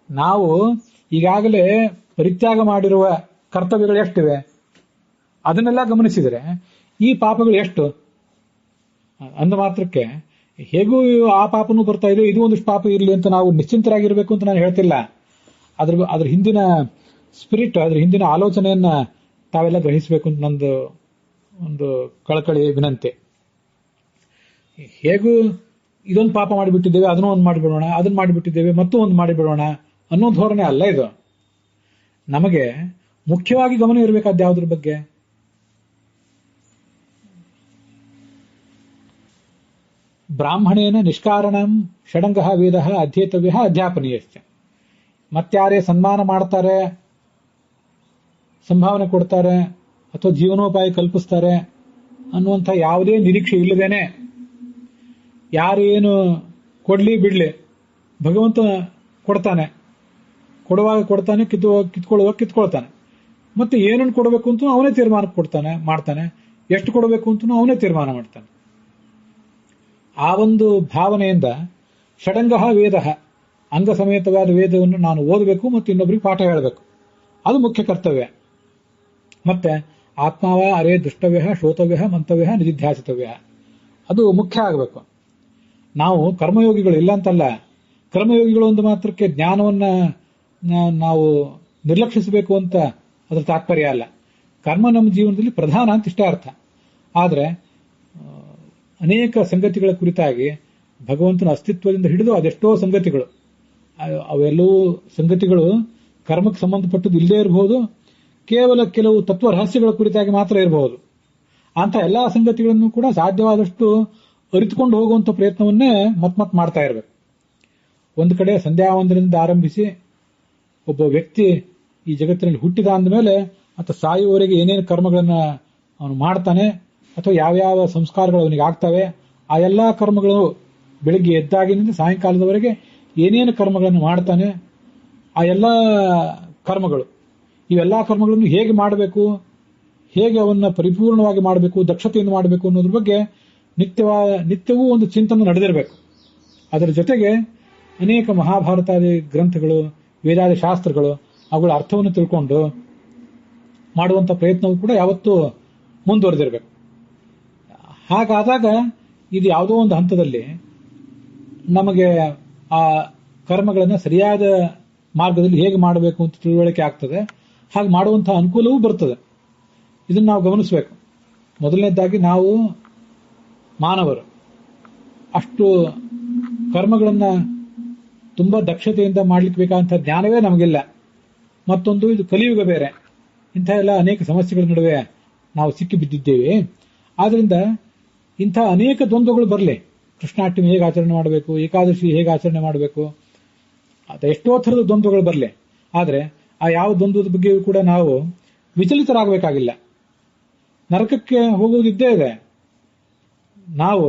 ನಾವು ಈಗಾಗಲೇ ಪರಿತ್ಯಾಗ ಮಾಡಿರುವ ಕರ್ತವ್ಯಗಳು ಎಷ್ಟಿವೆ ಅದನ್ನೆಲ್ಲ ಗಮನಿಸಿದರೆ ಈ ಪಾಪಗಳು ಎಷ್ಟು ಅಂದ ಮಾತ್ರಕ್ಕೆ ಹೇಗೂ ಆ ಪಾಪನೂ ಬರ್ತಾ ಇದೆ, ಇದು ಒಂದಿಷ್ಟು ಪಾಪ ಇರಲಿ ಅಂತ ನಾವು ನಿಶ್ಚಿಂತರಾಗಿರ್ಬೇಕು ಅಂತ ನಾನು ಹೇಳ್ತಿಲ್ಲ. ಅದ್ರ ಹಿಂದಿನ ಸ್ಪಿರಿಟ್, ಅದ್ರ ಹಿಂದಿನ ಆಲೋಚನೆಯನ್ನ ತಾವೆಲ್ಲ ಗ್ರಹಿಸಬೇಕು ಅಂತ ನಂದು ಒಂದು ಕಳಕಳಿ ವಿನಂತಿ. ಹೇಗೂ ಇದೊಂದು ಪಾಪ ಮಾಡಿಬಿಟ್ಟಿದ್ದೇವೆ, ಅದನ್ನೂ ಒಂದು ಮಾಡಿಬಿಡೋಣ, ಅದನ್ನ ಮಾಡಿಬಿಟ್ಟಿದ್ದೇವೆ ಮತ್ತೂ ಒಂದು ಮಾಡಿಬಿಡೋಣ ಅನ್ನೋ ಧೋರಣೆ ಅಲ್ಲ ಇದು. ನಮಗೆ ಮುಖ್ಯವಾಗಿ ಗಮನ ಇರಬೇಕಾದ ಯಾವುದ್ರ ಬಗ್ಗೆ? ಬ್ರಾಹ್ಮಣೇನ ನಿಷ್ಕಾರಣಂ ಷಡಂಗಃ ವೇದ ಅಧ್ಯೇತವ್ಯ ಅಧ್ಯಾಪನೀಯಶ್ಚ. ಮತ್ಯಾರೇ ಸನ್ಮಾನ ಮಾಡ್ತಾರೆ, ಸಂಭಾವನೆ ಕೊಡ್ತಾರೆ ಅಥವಾ ಜೀವನೋಪಾಯ ಕಲ್ಪಿಸ್ತಾರೆ ಅನ್ನುವಂಥ ಯಾವುದೇ ನಿರೀಕ್ಷೆ ಇಲ್ಲದೇನೆ ಯಾರು ಏನು ಕೊಡ್ಲಿ ಬಿಡ್ಲಿ ಭಗವಂತ ಕೊಡ್ತಾನೆ, ಕೊಡುವಾಗ ಕೊಡ್ತಾನೆ, ಕಿತ್ಕೊಳ್ಳುವಾಗ ಕಿತ್ಕೊಳ್ತಾನೆ. ಮತ್ತೆ ಏನನ್ನು ಕೊಡಬೇಕು ಅಂತ ಅವನೇ ತೀರ್ಮಾನ ಮಾಡ್ತಾನೆ, ಎಷ್ಟು ಕೊಡಬೇಕು ಅಂತ ಅವನೇ ತೀರ್ಮಾನ ಮಾಡ್ತಾನೆ. ಆ ಒಂದು ಭಾವನೆಯಿಂದ ಷಡಂಗ ವೇದ, ಅಂಗ ಸಮೇತವಾದ ವೇದವನ್ನು ನಾನು ಓದಬೇಕು ಮತ್ತು ಇನ್ನೊಬ್ಬರಿಗೆ ಪಾಠ ಹೇಳಬೇಕು, ಅದು ಮುಖ್ಯ ಕರ್ತವ್ಯ. ಮತ್ತೆ ಆತ್ಮಾವ ಅರೇ ದೃಷ್ಟವ್ಯ, ಶ್ರೋತವ್ಯ, ಮಂತವ್ಯ, ನಿಧಿಧ್ಯಾಸಿತವ್ಯ, ಅದು ಮುಖ್ಯ ಆಗಬೇಕು. ನಾವು ಕರ್ಮಯೋಗಿಗಳು ಇಲ್ಲ ಅಂತಲ್ಲ, ಕರ್ಮಯೋಗಿಗಳು ಒಂದು ಮಾತ್ರಕ್ಕೆ ಜ್ಞಾನವನ್ನ ನಾವು ನಿರ್ಲಕ್ಷಿಸಬೇಕು ಅಂತ ಅದರ ತಾತ್ಪರ್ಯ ಅಲ್ಲ. ಕರ್ಮ ನಮ್ಮ ಜೀವನದಲ್ಲಿ ಪ್ರಧಾನ ಅಂತ ಇಷ್ಟೇ ಅರ್ಥ. ಆದರೆ ಅನೇಕ ಸಂಗತಿಗಳ ಕುರಿತಾಗಿ ಭಗವಂತನ ಅಸ್ತಿತ್ವದಿಂದ ಹಿಡಿದು ಅದೆಷ್ಟೋ ಸಂಗತಿಗಳು, ಅವೆಲ್ಲವೂ ಸಂಗತಿಗಳು ಕರ್ಮಕ್ಕೆ ಸಂಬಂಧಪಟ್ಟದ್ದು ಇಲ್ಲದೇ ಇರಬಹುದು, ಕೇವಲ ಕೆಲವು ತತ್ವ ರಹಸ್ಯಗಳ ಕುರಿತಾಗಿ ಮಾತ್ರ ಇರಬಹುದು. ಅಂತ ಎಲ್ಲಾ ಸಂಗತಿಗಳನ್ನು ಕೂಡ ಸಾಧ್ಯವಾದಷ್ಟು ಅರಿತುಕೊಂಡು ಹೋಗುವಂತ ಪ್ರಯತ್ನವನ್ನೇ ಮತ್ ಮಾಡ್ತಾ ಇರಬೇಕು. ಒಂದು ಕಡೆ ಸಂಧ್ಯಾವಂದನದಿಂದ ಆರಂಭಿಸಿ ಒಬ್ಬ ವ್ಯಕ್ತಿ ಈ ಜಗತ್ತಿನಲ್ಲಿ ಹುಟ್ಟಿದ ಅಂದಮೇಲೆ ಅಥವಾ ಸಾಯುವವರೆಗೆ ಏನೇನು ಕರ್ಮಗಳನ್ನ ಅವನು ಮಾಡ್ತಾನೆ ಅಥವಾ ಯಾವ್ಯಾವ ಸಂಸ್ಕಾರಗಳು ಅವನಿಗೆ ಆಗ್ತವೆ, ಆ ಎಲ್ಲಾ ಕರ್ಮಗಳು ಬೆಳಿಗ್ಗೆ ಎದ್ದಾಗಿನಿಂದ ಸಾಯಂಕಾಲದವರೆಗೆ ಏನೇನು ಕರ್ಮಗಳನ್ನು ಮಾಡ್ತಾನೆ, ಆ ಎಲ್ಲ ಕರ್ಮಗಳು, ಇವೆಲ್ಲಾ ಕರ್ಮಗಳನ್ನು ಹೇಗೆ ಮಾಡಬೇಕು, ಹೇಗೆ ಅವನ್ನ ಪರಿಪೂರ್ಣವಾಗಿ ಮಾಡಬೇಕು, ದಕ್ಷತೆಯಿಂದ ಮಾಡಬೇಕು ಅನ್ನೋದ್ರ ಬಗ್ಗೆ ನಿತ್ಯವೂ ಒಂದು ಚಿಂತನೆ ನಡೆದಿರಬೇಕು. ಅದರ ಜೊತೆಗೆ ಅನೇಕ ಮಹಾಭಾರತಾದಿ ಗ್ರಂಥಗಳು, ವೇದಾದಿ ಶಾಸ್ತ್ರಗಳು, ಅವುಗಳ ಅರ್ಥವನ್ನು ತಿಳ್ಕೊಂಡು ಮಾಡುವಂತ ಪ್ರಯತ್ನವೂ ಕೂಡ ಯಾವತ್ತೂ ಮುಂದುವರೆದಿರಬೇಕು. ಹಾಗಾದಾಗ ಇದು ಯಾವುದೋ ಒಂದು ಹಂತದಲ್ಲಿ ನಮಗೆ ಆ ಕರ್ಮಗಳನ್ನು ಸರಿಯಾದ ಮಾರ್ಗದಲ್ಲಿ ಹೇಗೆ ಮಾಡಬೇಕು ಅಂತ ತಿಳುವಳಿಕೆ ಆಗ್ತದೆ, ಹಾಗೆ ಮಾಡುವಂತಹ ಅನುಕೂಲವೂ ಬರ್ತದೆ. ಇದನ್ನು ನಾವು ಗಮನಿಸಬೇಕು. ಮೊದಲನೇದಾಗಿ ನಾವು ಮಾನವರು ಅಷ್ಟು ಕರ್ಮಗಳನ್ನ ತುಂಬಾ ದಕ್ಷತೆಯಿಂದ ಮಾಡ್ಲಿಕ್ಕೆ ಬೇಕಾದಂತಹ ಜ್ಞಾನವೇ ನಮಗಿಲ್ಲ. ಮತ್ತೊಂದು ಇದು ಕಲಿಯುಗ ಬೇರೆ, ಇಂಥ ಎಲ್ಲ ಅನೇಕ ಸಮಸ್ಯೆಗಳ ನಡುವೆ ನಾವು ಸಿಕ್ಕಿ ಬಿದ್ದಿದ್ದೇವೆ. ಆದ್ರಿಂದ ಇಂಥ ಅನೇಕ ದ್ವಂದ್ವಗಳು ಬರಲಿ. ಕೃಷ್ಣಾಷ್ಟಮಿ ಹೇಗೆ ಆಚರಣೆ ಮಾಡಬೇಕು, ಏಕಾದಶಿ ಹೇಗೆ ಆಚರಣೆ ಮಾಡಬೇಕು, ಎಷ್ಟೋ ಥರದ ದ್ವಂದ್ವಗಳು ಬರಲಿ. ಆದರೆ ಆ ಯಾವ ದ್ವಂದ್ವದ ಬಗ್ಗೆಯೂ ಕೂಡ ನಾವು ವಿಚಲಿತರಾಗಬೇಕಾಗಿಲ್ಲ. ನರಕಕ್ಕೆ ಹೋಗುವುದಿದ್ದೇ ಇದೆ. ನಾವು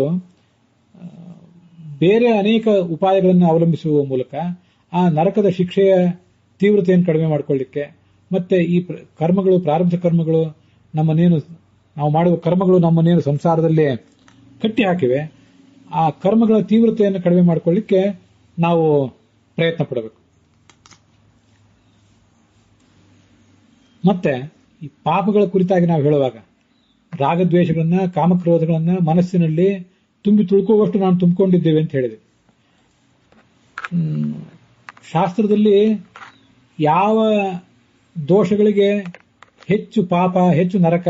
ಬೇರೆ ಅನೇಕ ಉಪಾಯಗಳನ್ನು ಅವಲಂಬಿಸುವ ಮೂಲಕ ಆ ನರಕದ ಶಿಕ್ಷೆಯ ತೀವ್ರತೆಯನ್ನು ಕಡಿಮೆ ಮಾಡಿಕೊಳ್ಳಿಕ್ಕೆ, ಮತ್ತೆ ಈ ಕರ್ಮಗಳು, ಪ್ರಾರಬ್ಧ ಕರ್ಮಗಳು ನಾವು ಮಾಡುವ ಕರ್ಮಗಳು ನಮ್ಮನ್ನೇನು ಸಂಸಾರದಲ್ಲಿ ಕಟ್ಟಿ ಹಾಕಿವೆ, ಆ ಕರ್ಮಗಳ ತೀವ್ರತೆಯನ್ನು ಕಡಿಮೆ ಮಾಡಿಕೊಳ್ಳಿಕ್ಕೆ ನಾವು ಪ್ರಯತ್ನ ಪಡಬೇಕು. ಮತ್ತೆ ಈ ಪಾಪಗಳ ಕುರಿತಾಗಿ ನಾವು ಹೇಳುವಾಗ ರಾಗದ್ವೇಷಗಳನ್ನ, ಕಾಮಕ್ರೋಧಗಳನ್ನ ಮನಸ್ಸಿನಲ್ಲಿ ತುಂಬಿ ತುಳ್ಕೋವಷ್ಟು ನಾನು ತುಂಬಿಕೊಂಡಿದ್ದೇವೆ ಅಂತ ಹೇಳಿದೆ. ಶಾಸ್ತ್ರದಲ್ಲಿ ಯಾವ ದೋಷಗಳಿಗೆ ಹೆಚ್ಚು ಪಾಪ, ಹೆಚ್ಚು ನರಕ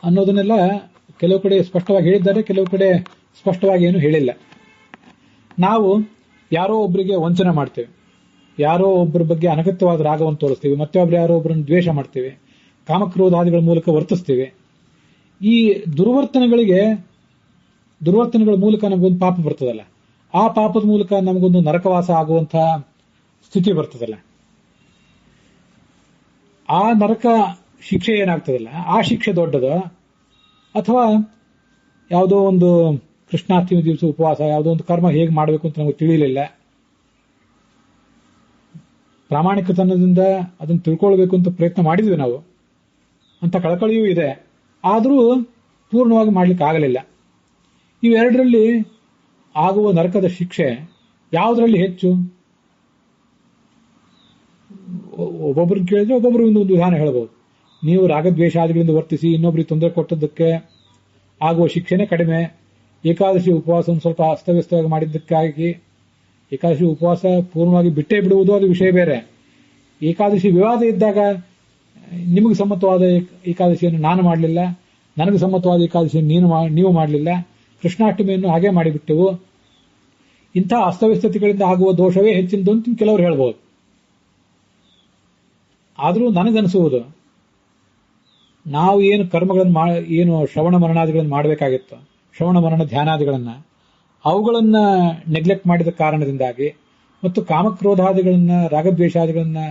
ಅನ್ನೋದನ್ನೆಲ್ಲ ಕೆಲವು ಕಡೆ ಸ್ಪಷ್ಟವಾಗಿ ಹೇಳಿದ್ದಾರೆ, ಕೆಲವು ಕಡೆ ಸ್ಪಷ್ಟವಾಗಿ ಏನು ಹೇಳಿಲ್ಲ. ನಾವು ಯಾರೋ ಒಬ್ಬರಿಗೆ ವಂಚನೆ ಮಾಡ್ತೇವೆ, ಯಾರೋ ಒಬ್ಬರ ಬಗ್ಗೆ ಅನಗತ್ಯವಾದ ರಾಗವನ್ನು ತೋರಿಸ್ತೀವಿ, ಮತ್ತೆ ಒಬ್ರು ಯಾರೋ ಒಬ್ಬರನ್ನು ದ್ವೇಷ ಮಾಡ್ತೇವೆ, ಕಾಮಕ್ರೋಧಾದಿಗಳ ಮೂಲಕ ವರ್ತಿಸ್ತೀವಿ. ಈ ದುರ್ವರ್ತನೆಗಳ ಮೂಲಕ ನಮಗೊಂದು ಪಾಪ ಬರ್ತದಲ್ಲ, ಆ ಪಾಪದ ಮೂಲಕ ನಮಗೊಂದು ನರಕವಾಸ ಆಗುವಂತಹ ಸ್ಥಿತಿ ಬರ್ತದಲ್ಲ, ಆ ನರಕ ಶಿಕ್ಷೆ ಏನಾಗ್ತದಲ್ಲ, ಆ ಶಿಕ್ಷೆ ದೊಡ್ಡದ ಅಥವಾ ಯಾವುದೋ ಒಂದು ಕೃಷ್ಣಾಷ್ಟಮಿ ದಿವಸ ಉಪವಾಸ, ಯಾವುದೋ ಒಂದು ಕರ್ಮ ಹೇಗೆ ಮಾಡಬೇಕು ಅಂತ ನಮಗೆ ತಿಳಿಯಲಿಲ್ಲ, ಪ್ರಾಮಾಣಿಕತನದಿಂದ ಅದನ್ನು ತಿಳ್ಕೊಳ್ಬೇಕು ಅಂತ ಪ್ರಯತ್ನ ಮಾಡಿದ್ವಿ ನಾವು, ಅಂತ ಕಳಕಳಿಯೂ ಇದೆ, ಆದರೂ ಪೂರ್ಣವಾಗಿ ಮಾಡ್ಲಿಕ್ಕೆ ಆಗಲಿಲ್ಲ. ಇವೆರಡರಲ್ಲಿ ಆಗುವ ನರಕದ ಶಿಕ್ಷೆ ಯಾವುದರಲ್ಲಿ ಹೆಚ್ಚು? ಒಬ್ಬೊಬ್ಬರನ್ನು ಕೇಳಿದ್ರೆ ಒಬ್ಬೊಬ್ಬರು ಒಂದು ವಿಧಾನ ಹೇಳಬಹುದು. ನೀವು ರಾಗದ್ವೇಷಾದಿಗಳಿಂದ ವರ್ತಿಸಿ ಇನ್ನೊಬ್ಬರಿಗೆ ತೊಂದರೆ ಕೊಟ್ಟದ್ದಕ್ಕೆ ಆಗುವ ಶಿಕ್ಷೆನೇ ಕಡಿಮೆ. ಏಕಾದಶಿ ಉಪವಾಸವನ್ನು ಸ್ವಲ್ಪ ಅಸ್ತವ್ಯಸ್ತವಾಗಿ ಮಾಡಿದ್ದಕ್ಕಾಗಿ ಏಕಾದಶಿ ಉಪವಾಸ ಪೂರ್ಣವಾಗಿ ಬಿಟ್ಟೇ ಬಿಡುವುದು ಅದು ವಿಷಯ ಬೇರೆ. ಏಕಾದಶಿ ವಿವಾದ ಇದ್ದಾಗ ನಿಮಗೆ ಸಮ್ಮತವಾದ ಏಕಾದಶಿಯನ್ನು ನಾನು ಮಾಡಲಿಲ್ಲ, ನನಗೆ ಸಮ್ಮತವಾದ ಏಕಾದಶಿಯನ್ನು ನೀವು ಮಾಡಲಿಲ್ಲ, ಕೃಷ್ಣಾಷ್ಟಮಿಯನ್ನು ಹಾಗೆ ಮಾಡಿಬಿಟ್ಟೆವು, ಇಂಥ ಅಸ್ತವ್ಯಸ್ತತೆಗಳಿಂದ ಆಗುವ ದೋಷವೇ ಹೆಚ್ಚಿನದು ಅಂತ ಕೆಲವರು ಹೇಳ್ಬೋದು. ಆದರೂ ನನಗನ್ನಿಸುವುದು, ನಾವು ಏನು ಕರ್ಮಗಳನ್ನು ಏನು ಶ್ರವಣ ಮರಣಾದಿಗಳನ್ನು ಮಾಡಬೇಕಾಗಿತ್ತು, ಶ್ರವಣ ಮರಣ ಧ್ಯಾನಾದಿಗಳನ್ನ ಅವುಗಳನ್ನ ನೆಗ್ಲೆಕ್ಟ್ ಮಾಡಿದ ಕಾರಣದಿಂದಾಗಿ ಮತ್ತು ಕಾಮಕ್ರೋಧಾದಿಗಳನ್ನ, ರಾಗದ್ವೇಷಾದಿಗಳನ್ನ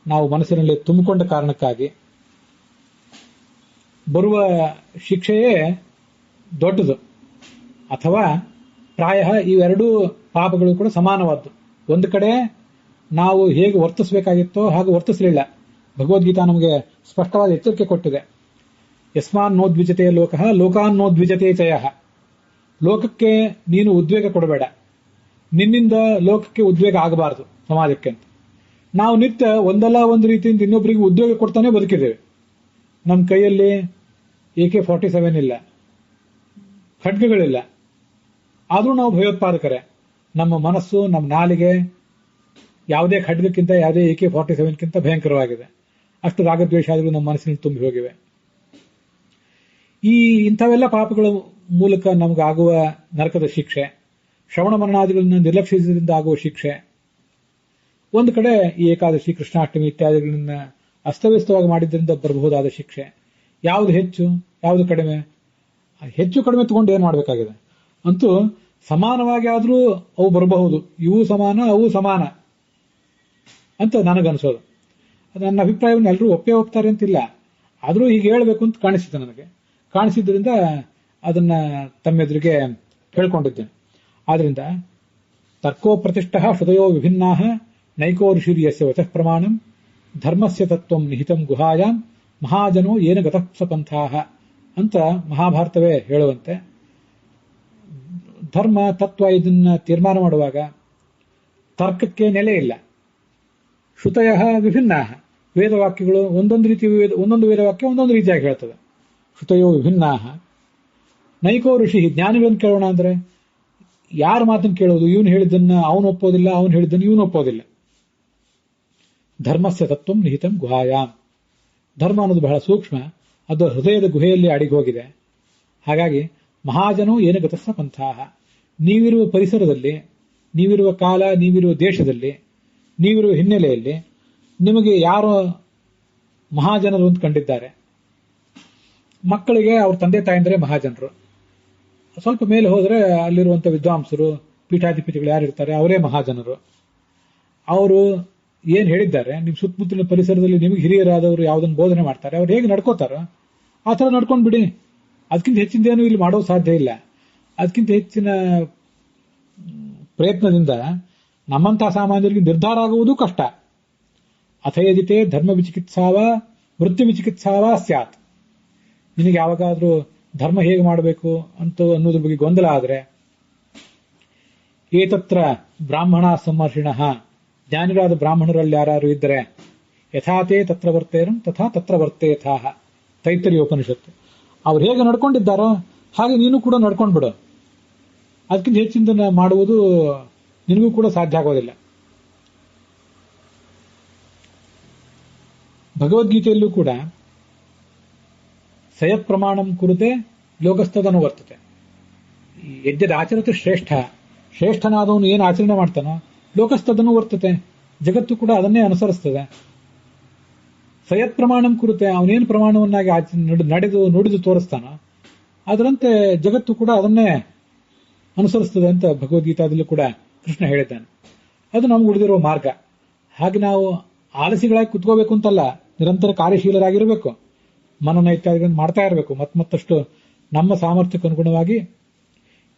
ನಾವು ಮನಸ್ಸಿನಲ್ಲಿ ತುಂಬಿಕೊಂಡ ಕಾರಣಕ್ಕಾಗಿ ಬರುವ ಶಿಕ್ಷೆಯೇ ದೊಡ್ಡದು. ಅಥವಾ ಪ್ರಾಯ ಇವೆರಡೂ ಪಾಪಗಳು ಕೂಡ ಸಮಾನವಾದ್ದು. ಒಂದು ಕಡೆ ನಾವು ಹೇಗೆ ವರ್ತಿಸಬೇಕಾಗಿತ್ತೋ ಹಾಗೆ ವರ್ತಿಸಲಿಲ್ಲ. ಭಗವದ್ಗೀತಾ ನಮಗೆ ಸ್ಪಷ್ಟವಾದ ಎಚ್ಚರಿಕೆ ಕೊಟ್ಟಿದೆ. ಯಸ್ಮಾನ್ ನೋದ್ವಿಜತೆ ಲೋಕಃ ಲೋಕಾನ್ ನೋದ್ವಿಜತೆ ಚಯಃ. ಲೋಕಕ್ಕೆ ನೀನು ಉದ್ವೇಗ ಕೊಡಬೇಡ, ನಿನ್ನಿಂದ ಲೋಕಕ್ಕೆ ಉದ್ವೇಗ ಆಗಬಾರದು ಸಮಾಜಕ್ಕೆ ಅಂತ. ನಾವು ನಿತ್ಯ ಒಂದಲ್ಲ ಒಂದು ರೀತಿಯಿಂದ ಇನ್ನೊಬ್ಬರಿಗೆ ಉದ್ವೇಗ ಕೊಡ್ತಾನೆ ಬದುಕಿದ್ದೇವೆ. ನಮ್ಮ ಕೈಯಲ್ಲಿ AK-47 ಇಲ್ಲ, ಖಡ್ಗಗಳಿಲ್ಲ, ಆದರೂ ನಾವು ಭಯೋತ್ಪಾದಕರೇ. ನಮ್ಮ ಮನಸ್ಸು, ನಮ್ಮ ನಾಲಿಗೆ ಯಾವುದೇ ಖಡ್ಗಕ್ಕಿಂತ ಯಾವುದೇ AK-47ಕ್ಕಿಂತ ಭಯಂಕರವಾಗಿದೆ. ಅಷ್ಟು ರಾಗದ್ವೇಷಾದಿಗಳು ನಮ್ಮ ಮನಸ್ಸಿನಲ್ಲಿ ತುಂಬಿ ಹೋಗಿವೆ. ಇಂಥವೆಲ್ಲ ಪಾಪಗಳ ಮೂಲಕ ನಮಗಾಗುವ ನರಕದ ಶಿಕ್ಷೆ, ಶ್ರವಣ ಮರಣಾದಿಗಳನ್ನು ನಿರ್ಲಕ್ಷಿಸಿದ್ರಿಂದ ಆಗುವ ಶಿಕ್ಷೆ, ಒಂದು ಕಡೆ ಈ ಏಕಾದಶಿ, ಕೃಷ್ಣಾಷ್ಟಮಿ ಇತ್ಯಾದಿಗಳನ್ನ ಅಸ್ತವ್ಯಸ್ತವಾಗಿ ಮಾಡಿದ್ರಿಂದ ಬರಬಹುದಾದ ಶಿಕ್ಷೆ. ಯಾವುದು ಹೆಚ್ಚು, ಯಾವುದು ಕಡಿಮೆ? ಹೆಚ್ಚು ಕಡಿಮೆ ತಗೊಂಡು ಏನ್ ಮಾಡಬೇಕಾಗಿದೆ? ಅಂತೂ ಸಮಾನವಾಗಿ ಆದರೂ ಅವು ಬರಬಹುದು. ಇವು ಸಮಾನ, ಅವು ಸಮಾನ ಅಂತ ನನಗನ್ಸೋದು. ನನ್ನ ಅಭಿಪ್ರಾಯವನ್ನು ಎಲ್ಲರೂ ಒಪ್ತಾರೆ ಅಂತಿಲ್ಲ, ಆದರೂ ಹೀಗೆ ಹೇಳಬೇಕು ಅಂತ ಕಾಣಿಸಿತು ನನಗೆ. ಕಾಣಿಸಿದ್ರಿಂದ ಅದನ್ನ ತಮ್ಮೆದುರಿಗೆ ಹೇಳ್ಕೊಂಡಿದ್ದೇನೆ. ಆದ್ರಿಂದ ತರ್ಕೋ ಪ್ರತಿಷ್ಠ ಶ್ರುತಯೋ ವಿಭಿನ್ನಾ ನೈಕೋ ಋಷಿರ್ಯಸ್ಯ ವಚಃ ಪ್ರಮಾಣಂ ಧರ್ಮಸ್ಯ ತತ್ವಂ ನಿಹಿತಂ ಗುಹಾಯಾಂ ಮಹಾಜನೋ ಏನ ಗತಃ ಸಪಂಥಾಃ ಅಂತ ಮಹಾಭಾರತವೇ ಹೇಳುವಂತೆ, ಧರ್ಮ ತತ್ವ ಇದನ್ನ ತೀರ್ಮಾನ ಮಾಡುವಾಗ ತರ್ಕಕ್ಕೆ ನೆಲೆ ಇಲ್ಲ. ಶ್ರುತಯ ವಿಭಿನ್ನ, ವೇದವಾಕ್ಯಗಳು ಒಂದೊಂದು ರೀತಿ, ಒಂದೊಂದು ವೇದವಾಕ್ಯ ಒಂದೊಂದು ರೀತಿಯಾಗಿ ಹೇಳ್ತದೆ. ಶ್ರುತಯೋ ವಿಭಿನ್ನ ನೈಕೋ ಋಷಿ. ಜ್ಞಾನಿಗಳನ್ನು ಕೇಳೋಣ ಅಂದ್ರೆ ಯಾರ ಮಾತನ್ನು ಕೇಳೋದು? ಇವನು ಹೇಳಿದ್ದನ್ನ ಅವನು ಒಪ್ಪೋದಿಲ್ಲ, ಅವನು ಹೇಳಿದ್ದನ್ನು ಇವನು ಒಪ್ಪೋದಿಲ್ಲ. ಧರ್ಮಸ್ಯ ತತ್ವಂ ನಿಹಿತಂ ಗುಹಾಯಾಮ್. ಧರ್ಮ ಅನ್ನೋದು ಬಹಳ ಸೂಕ್ಷ್ಮ, ಅದು ಹೃದಯದ ಗುಹೆಯಲ್ಲಿ ಅಡಿಗೆ ಹೋಗಿದೆ. ಹಾಗಾಗಿ ಮಹಾಜನೋ ಏನ ಗತಸ್ಸ ಪಂಥಾಹ. ನೀವಿರುವ ಪರಿಸರದಲ್ಲಿ, ನೀವಿರುವ ಕಾಲ, ನೀವಿರುವ ದೇಶದಲ್ಲಿ, ನೀವಿರುವ ಹಿನ್ನೆಲೆಯಲ್ಲಿ ನಿಮಗೆ ಯಾರು ಮಹಾಜನರು ಅಂತ ಕಂಡಿದ್ದಾರೆ? ಮಕ್ಕಳಿಗೆ ಅವ್ರ ತಂದೆ ತಾಯಂದ್ರೆ ಮಹಾಜನರು. ಸ್ವಲ್ಪ ಮೇಲೆ ಹೋದ್ರೆ ಅಲ್ಲಿರುವಂತಹ ವಿದ್ವಾಂಸರು, ಪೀಠಾಧಿಪತಿಗಳು ಯಾರಿರ್ತಾರೆ ಅವರೇ ಮಹಾಜನರು. ಅವರು ಏನ್ ಹೇಳಿದ್ದಾರೆ, ನಿಮ್ ಸುತ್ತಮುತ್ತಲಿನ ಪರಿಸರದಲ್ಲಿ ನಿಮಗೆ ಹಿರಿಯರಾದವರು ಯಾವುದನ್ನು ಬೋಧನೆ ಮಾಡ್ತಾರೆ, ಅವ್ರು ಹೇಗೆ ನಡ್ಕೋತಾರೋ ಆ ಥರ ನಡ್ಕೊಂಡು ಬಿಡಿ. ಅದಕ್ಕಿಂತ ಹೆಚ್ಚಿಂದೇನು ಇಲ್ಲಿ ಮಾಡೋದು ಸಾಧ್ಯ ಇಲ್ಲ. ಅದಕ್ಕಿಂತ ಹೆಚ್ಚಿನ ಪ್ರಯತ್ನದಿಂದ ನಮ್ಮಂತಹ ಸಾಮಾನ್ಯರಿಗೆ ನಿರ್ಧಾರ ಆಗುವುದು ಕಷ್ಟ. ಅಥಯಜಿತೆ ಧರ್ಮ ವಿಚಿಕಿತ್ಸಾವ ವೃತ್ತಿ ವಿಚಿಕಿತ್ಸಾವ ಸ್ಯಾತ್. ನಿನಗೆ ಯಾವಾಗಾದ್ರೂ ಧರ್ಮ ಹೇಗೆ ಮಾಡಬೇಕು ಅಂತ ಅನ್ನೋದ್ರ ಬಗ್ಗೆ ಗೊಂದಲ ಆದ್ರೆ, ಏತತ್ರ ಬ್ರಾಹ್ಮಣ ಸಂಮರ್ಷಿಣಃ, ಜ್ಞಾನಿಗಳಾದ ಬ್ರಾಹ್ಮಣರಲ್ಲಿ ಯಾರು ಇದ್ದರೆ, ಯಥಾತೇ ತತ್ರ ವರ್ತೇರಂ ತಥಾ ತತ್ರ ವರ್ತೇಥಾಹ, ತೈತ್ತರೀಯ ಉಪನಿಷತ್ತು. ಅವ್ರು ಹೇಗೆ ನಡ್ಕೊಂಡಿದ್ದಾರೋ ಹಾಗೆ ನೀನು ಕೂಡ ನಡ್ಕೊಂಡ್ಬಿಡು. ಅದಕ್ಕಿಂತ ಹೆಚ್ಚಿನ ಮಾಡುವುದು ನಿನಗೂ ಕೂಡ ಸಾಧ್ಯ ಆಗೋದಿಲ್ಲ. ಭಗವದ್ಗೀತೆಯಲ್ಲೂ ಕೂಡ ಸಯತ್ ಪ್ರಮಾಣಂ ಕುರುತೆ ಲೋಕಸ್ತದನು ವರ್ತತೆ. ಯಜ್ಞದ ಆಚರಿತ ಶ್ರೇಷ್ಠ, ಶ್ರೇಷ್ಠನಾದವನು ಏನು ಆಚರಣೆ ಮಾಡ್ತಾನೋ ಲೋಕಸ್ತದನು ವರ್ತತೆ, ಜಗತ್ತು ಕೂಡ ಅದನ್ನೇ ಅನುಸರಿಸ್ತದೆ. ಸಯತ್ ಪ್ರಮಾಣಂ ಕುರುತೆ, ಅವನೇನು ಪ್ರಮಾಣವನ್ನಾಗಿ ನಡೆದು ನುಡಿದು ತೋರಿಸ್ತಾನೋ ಅದರಂತೆ ಜಗತ್ತು ಕೂಡ ಅದನ್ನೇ ಅನುಸರಿಸ್ತದೆ ಅಂತ ಭಗವದ್ಗೀತಾದಲ್ಲೂ ಕೂಡ ಕೃಷ್ಣ ಹೇಳಿದ್ದಾನೆ. ಅದು ನಮ್ಗೆ ಉಳಿದಿರುವ ಮಾರ್ಗ. ಹಾಗೆ ನಾವು ಆಲಸಿಗಳಾಗಿ ಕುತ್ಕೋಬೇಕು ಅಂತಲ್ಲ, ನಿರಂತರ ಕಾರ್ಯಶೀಲರಾಗಿರಬೇಕು, ಮನನ ಇತ್ಯಾದಿಗಳನ್ನು ಮಾಡ್ತಾ ಇರಬೇಕು. ಮತ್ತಷ್ಟು ನಮ್ಮ ಸಾಮರ್ಥ್ಯಕ್ಕೆ ಅನುಗುಣವಾಗಿ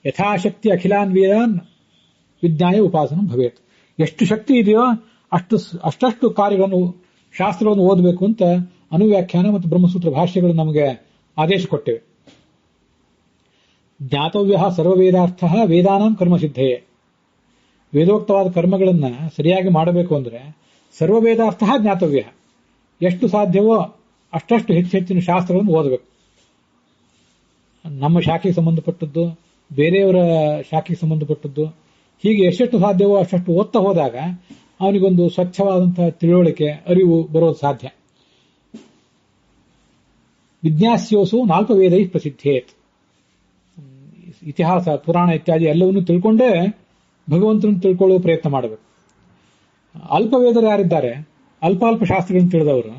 ಯಥಾಶಕ್ತಿ ಅಖಿಲಾನ್ ವೇದಾನ್ ವಿಜ್ಞಾಯ ಉಪಾಸನ ಭವೇತ್. ಎಷ್ಟು ಶಕ್ತಿ ಇದೆಯೋ ಅಷ್ಟಷ್ಟು ಕಾರ್ಯಗಳನ್ನು, ಶಾಸ್ತ್ರಗಳನ್ನು ಓದಬೇಕು ಅಂತ ಅನುವ್ಯಾಖ್ಯಾನ ಮತ್ತು ಬ್ರಹ್ಮಸೂತ್ರ ಭಾಷ್ಯಗಳು ನಮಗೆ ಆದೇಶ ಕೊಟ್ಟಿವೆ. ಜ್ಞಾತವ್ಯ ಸರ್ವವೇದಾರ್ಥ ವೇದಾನಾಂ ಕರ್ಮಸಿದ್ಧಯೇ. ವೇದೋಕ್ತವಾದ ಕರ್ಮಗಳನ್ನ ಸರಿಯಾಗಿ ಮಾಡಬೇಕು ಅಂದ್ರೆ ಸರ್ವವೇದಾರ್ಥ ಜ್ಞಾತವ್ಯ. ಎಷ್ಟು ಸಾಧ್ಯವೋ ಅಷ್ಟಷ್ಟು ಹೆಚ್ಚಿನ ಶಾಸ್ತ್ರಗಳನ್ನು ಓದಬೇಕು. ನಮ್ಮ ಶಾಖೆಗೆ ಸಂಬಂಧಪಟ್ಟದ್ದು, ಬೇರೆಯವರ ಶಾಖೆಗೆ ಸಂಬಂಧಪಟ್ಟದ್ದು, ಹೀಗೆ ಎಷ್ಟೆಷ್ಟು ಸಾಧ್ಯವೋ ಅಷ್ಟಷ್ಟು ಓದ್ತಾ ಹೋದಾಗ ಅವನಿಗೊಂದು ಸ್ವಚ್ಛವಾದಂತಹ ತಿಳುವಳಿಕೆ, ಅರಿವು ಬರೋದು ಸಾಧ್ಯ. ವಿಜ್ಞಾಸ್ಯೋಸು ನಾಲ್ಪವೇದೈ ಪ್ರಸಿದ್ಧೇತ್. ಇತಿಹಾಸ, ಪುರಾಣ ಇತ್ಯಾದಿ ಎಲ್ಲವನ್ನೂ ತಿಳ್ಕೊಂಡೇ ಭಗವಂತನನ್ನು ತಿಳ್ಕೊಳ್ಳುವ ಪ್ರಯತ್ನ ಮಾಡಬೇಕು. ಅಲ್ಪವೇದರು ಯಾರಿದ್ದಾರೆ, ಅಲ್ಪ ಶಾಸ್ತ್ರಗಳನ್ನು ತಿಳಿದವರು,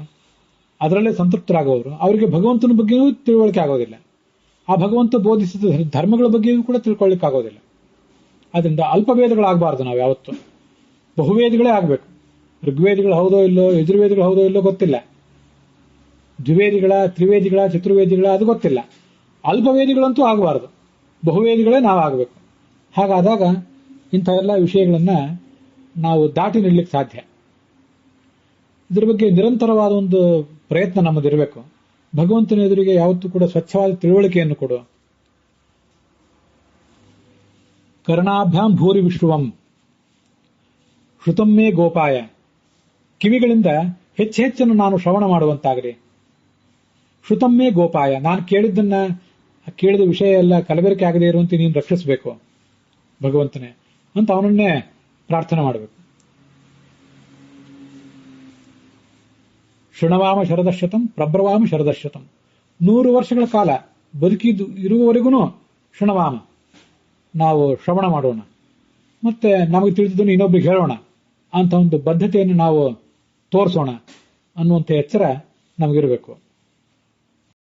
ಅದರಲ್ಲೇ ಸಂತೃಪ್ತರಾಗುವವರು, ಅವರಿಗೆ ಭಗವಂತನ ಬಗ್ಗೆಯೂ ತಿಳುವಳಿಕೆ ಆಗೋದಿಲ್ಲ. ಆ ಭಗವಂತ ಬೋಧಿಸಿದ ಧರ್ಮಗಳ ಬಗ್ಗೆಯೂ ಕೂಡ ತಿಳ್ಕೊಳ್ಳಿಕ್ಕೆ ಆಗೋದಿಲ್ಲ. ಅದರಿಂದ ಅಲ್ಪವೇದಗಳಾಗಬಾರ್ದು ನಾವು ಯಾವತ್ತು, ಬಹುವೇದಿಗಳೇ ಆಗಬೇಕು. ಋಗ್ವೇದಿಗಳು ಹೌದೋ ಇಲ್ಲೋ, ಯಜುರ್ವೇದಿಗಳು ಹೌದೋ ಇಲ್ಲೋ ಗೊತ್ತಿಲ್ಲ, ದ್ವಿವೇದಿಗಳ, ತ್ರಿವೇದಿಗಳ, ಚತುರ್ವೇದಿಗಳ ಅದು ಗೊತ್ತಿಲ್ಲ. ಅಲ್ಪವೇದಿಗಳಂತೂ ಆಗಬಾರದು. ಬಹುವೇದಿಗಳೇ ನಾವಾಗಬೇಕು. ಹಾಗಾದಾಗ ಇಂಥ ಎಲ್ಲ ವಿಷಯಗಳನ್ನ ನಾವು ದಾಟಿ ನಿಲ್ಲಕ್ಕೆ ಸಾಧ್ಯ. ಇದರ ಬಗ್ಗೆ ನಿರಂತರವಾದ ಒಂದು ಪ್ರಯತ್ನ ನಮ್ಮದಿರಬೇಕು. ಭಗವಂತನ ಎದುರಿಗೆ ಯಾವತ್ತೂ ಕೂಡ ಸ್ವಚ್ಛವಾದ ತಿಳುವಳಿಕೆಯನ್ನು ಕೊಡು. ಕರ್ಣಾಭ್ಯಾಂ ಭೂರಿ ವಿಶ್ರುವಂ ಶ್ರುತಮ್ಮೇ ಗೋಪಾಯ. ಕಿವಿಗಳಿಂದ ಹೆಚ್ಚೆಚ್ಚನ್ನು ನಾನು ಶ್ರವಣ ಮಾಡುವಂತಾಗಲಿ. ಶ್ರುತಮ್ಮೇ ಗೋಪಾಯ, ನಾನು ಕೇಳಿದ ವಿಷಯ ಎಲ್ಲ ಕಲಬೆರಕೆ ಆಗದೆ ಇರುವಂತೆ ನೀನು ರಕ್ಷಿಸಬೇಕು ಭಗವಂತನೇ ಅಂತ ಅವನನ್ನೇ ಪ್ರಾರ್ಥನೆ ಮಾಡಬೇಕು. ಶೃಣವಾಮ ಶರದಶತಂ ಪ್ರಬ್ರವಾಮ ಶರದಶತಂ. 100 ವರ್ಷಗಳ ಕಾಲ ಬದುಕಿದ್ದು ಇರುವವರೆಗೂ ಶೃಣವಾಮ, ನಾವು ಶ್ರವಣ ಮಾಡೋಣ, ಮತ್ತೆ ನಮಗೆ ತಿಳಿದಿದ್ದನ್ನು ಇನ್ನೊಬ್ರಿಗೆ ಹೇಳೋಣ ಅಂತ ಒಂದು ಬದ್ಧತೆಯನ್ನು ನಾವು ತೋರಿಸೋಣ ಅನ್ನುವಂಥ ಎಚ್ಚರ ನಮಗಿರಬೇಕು.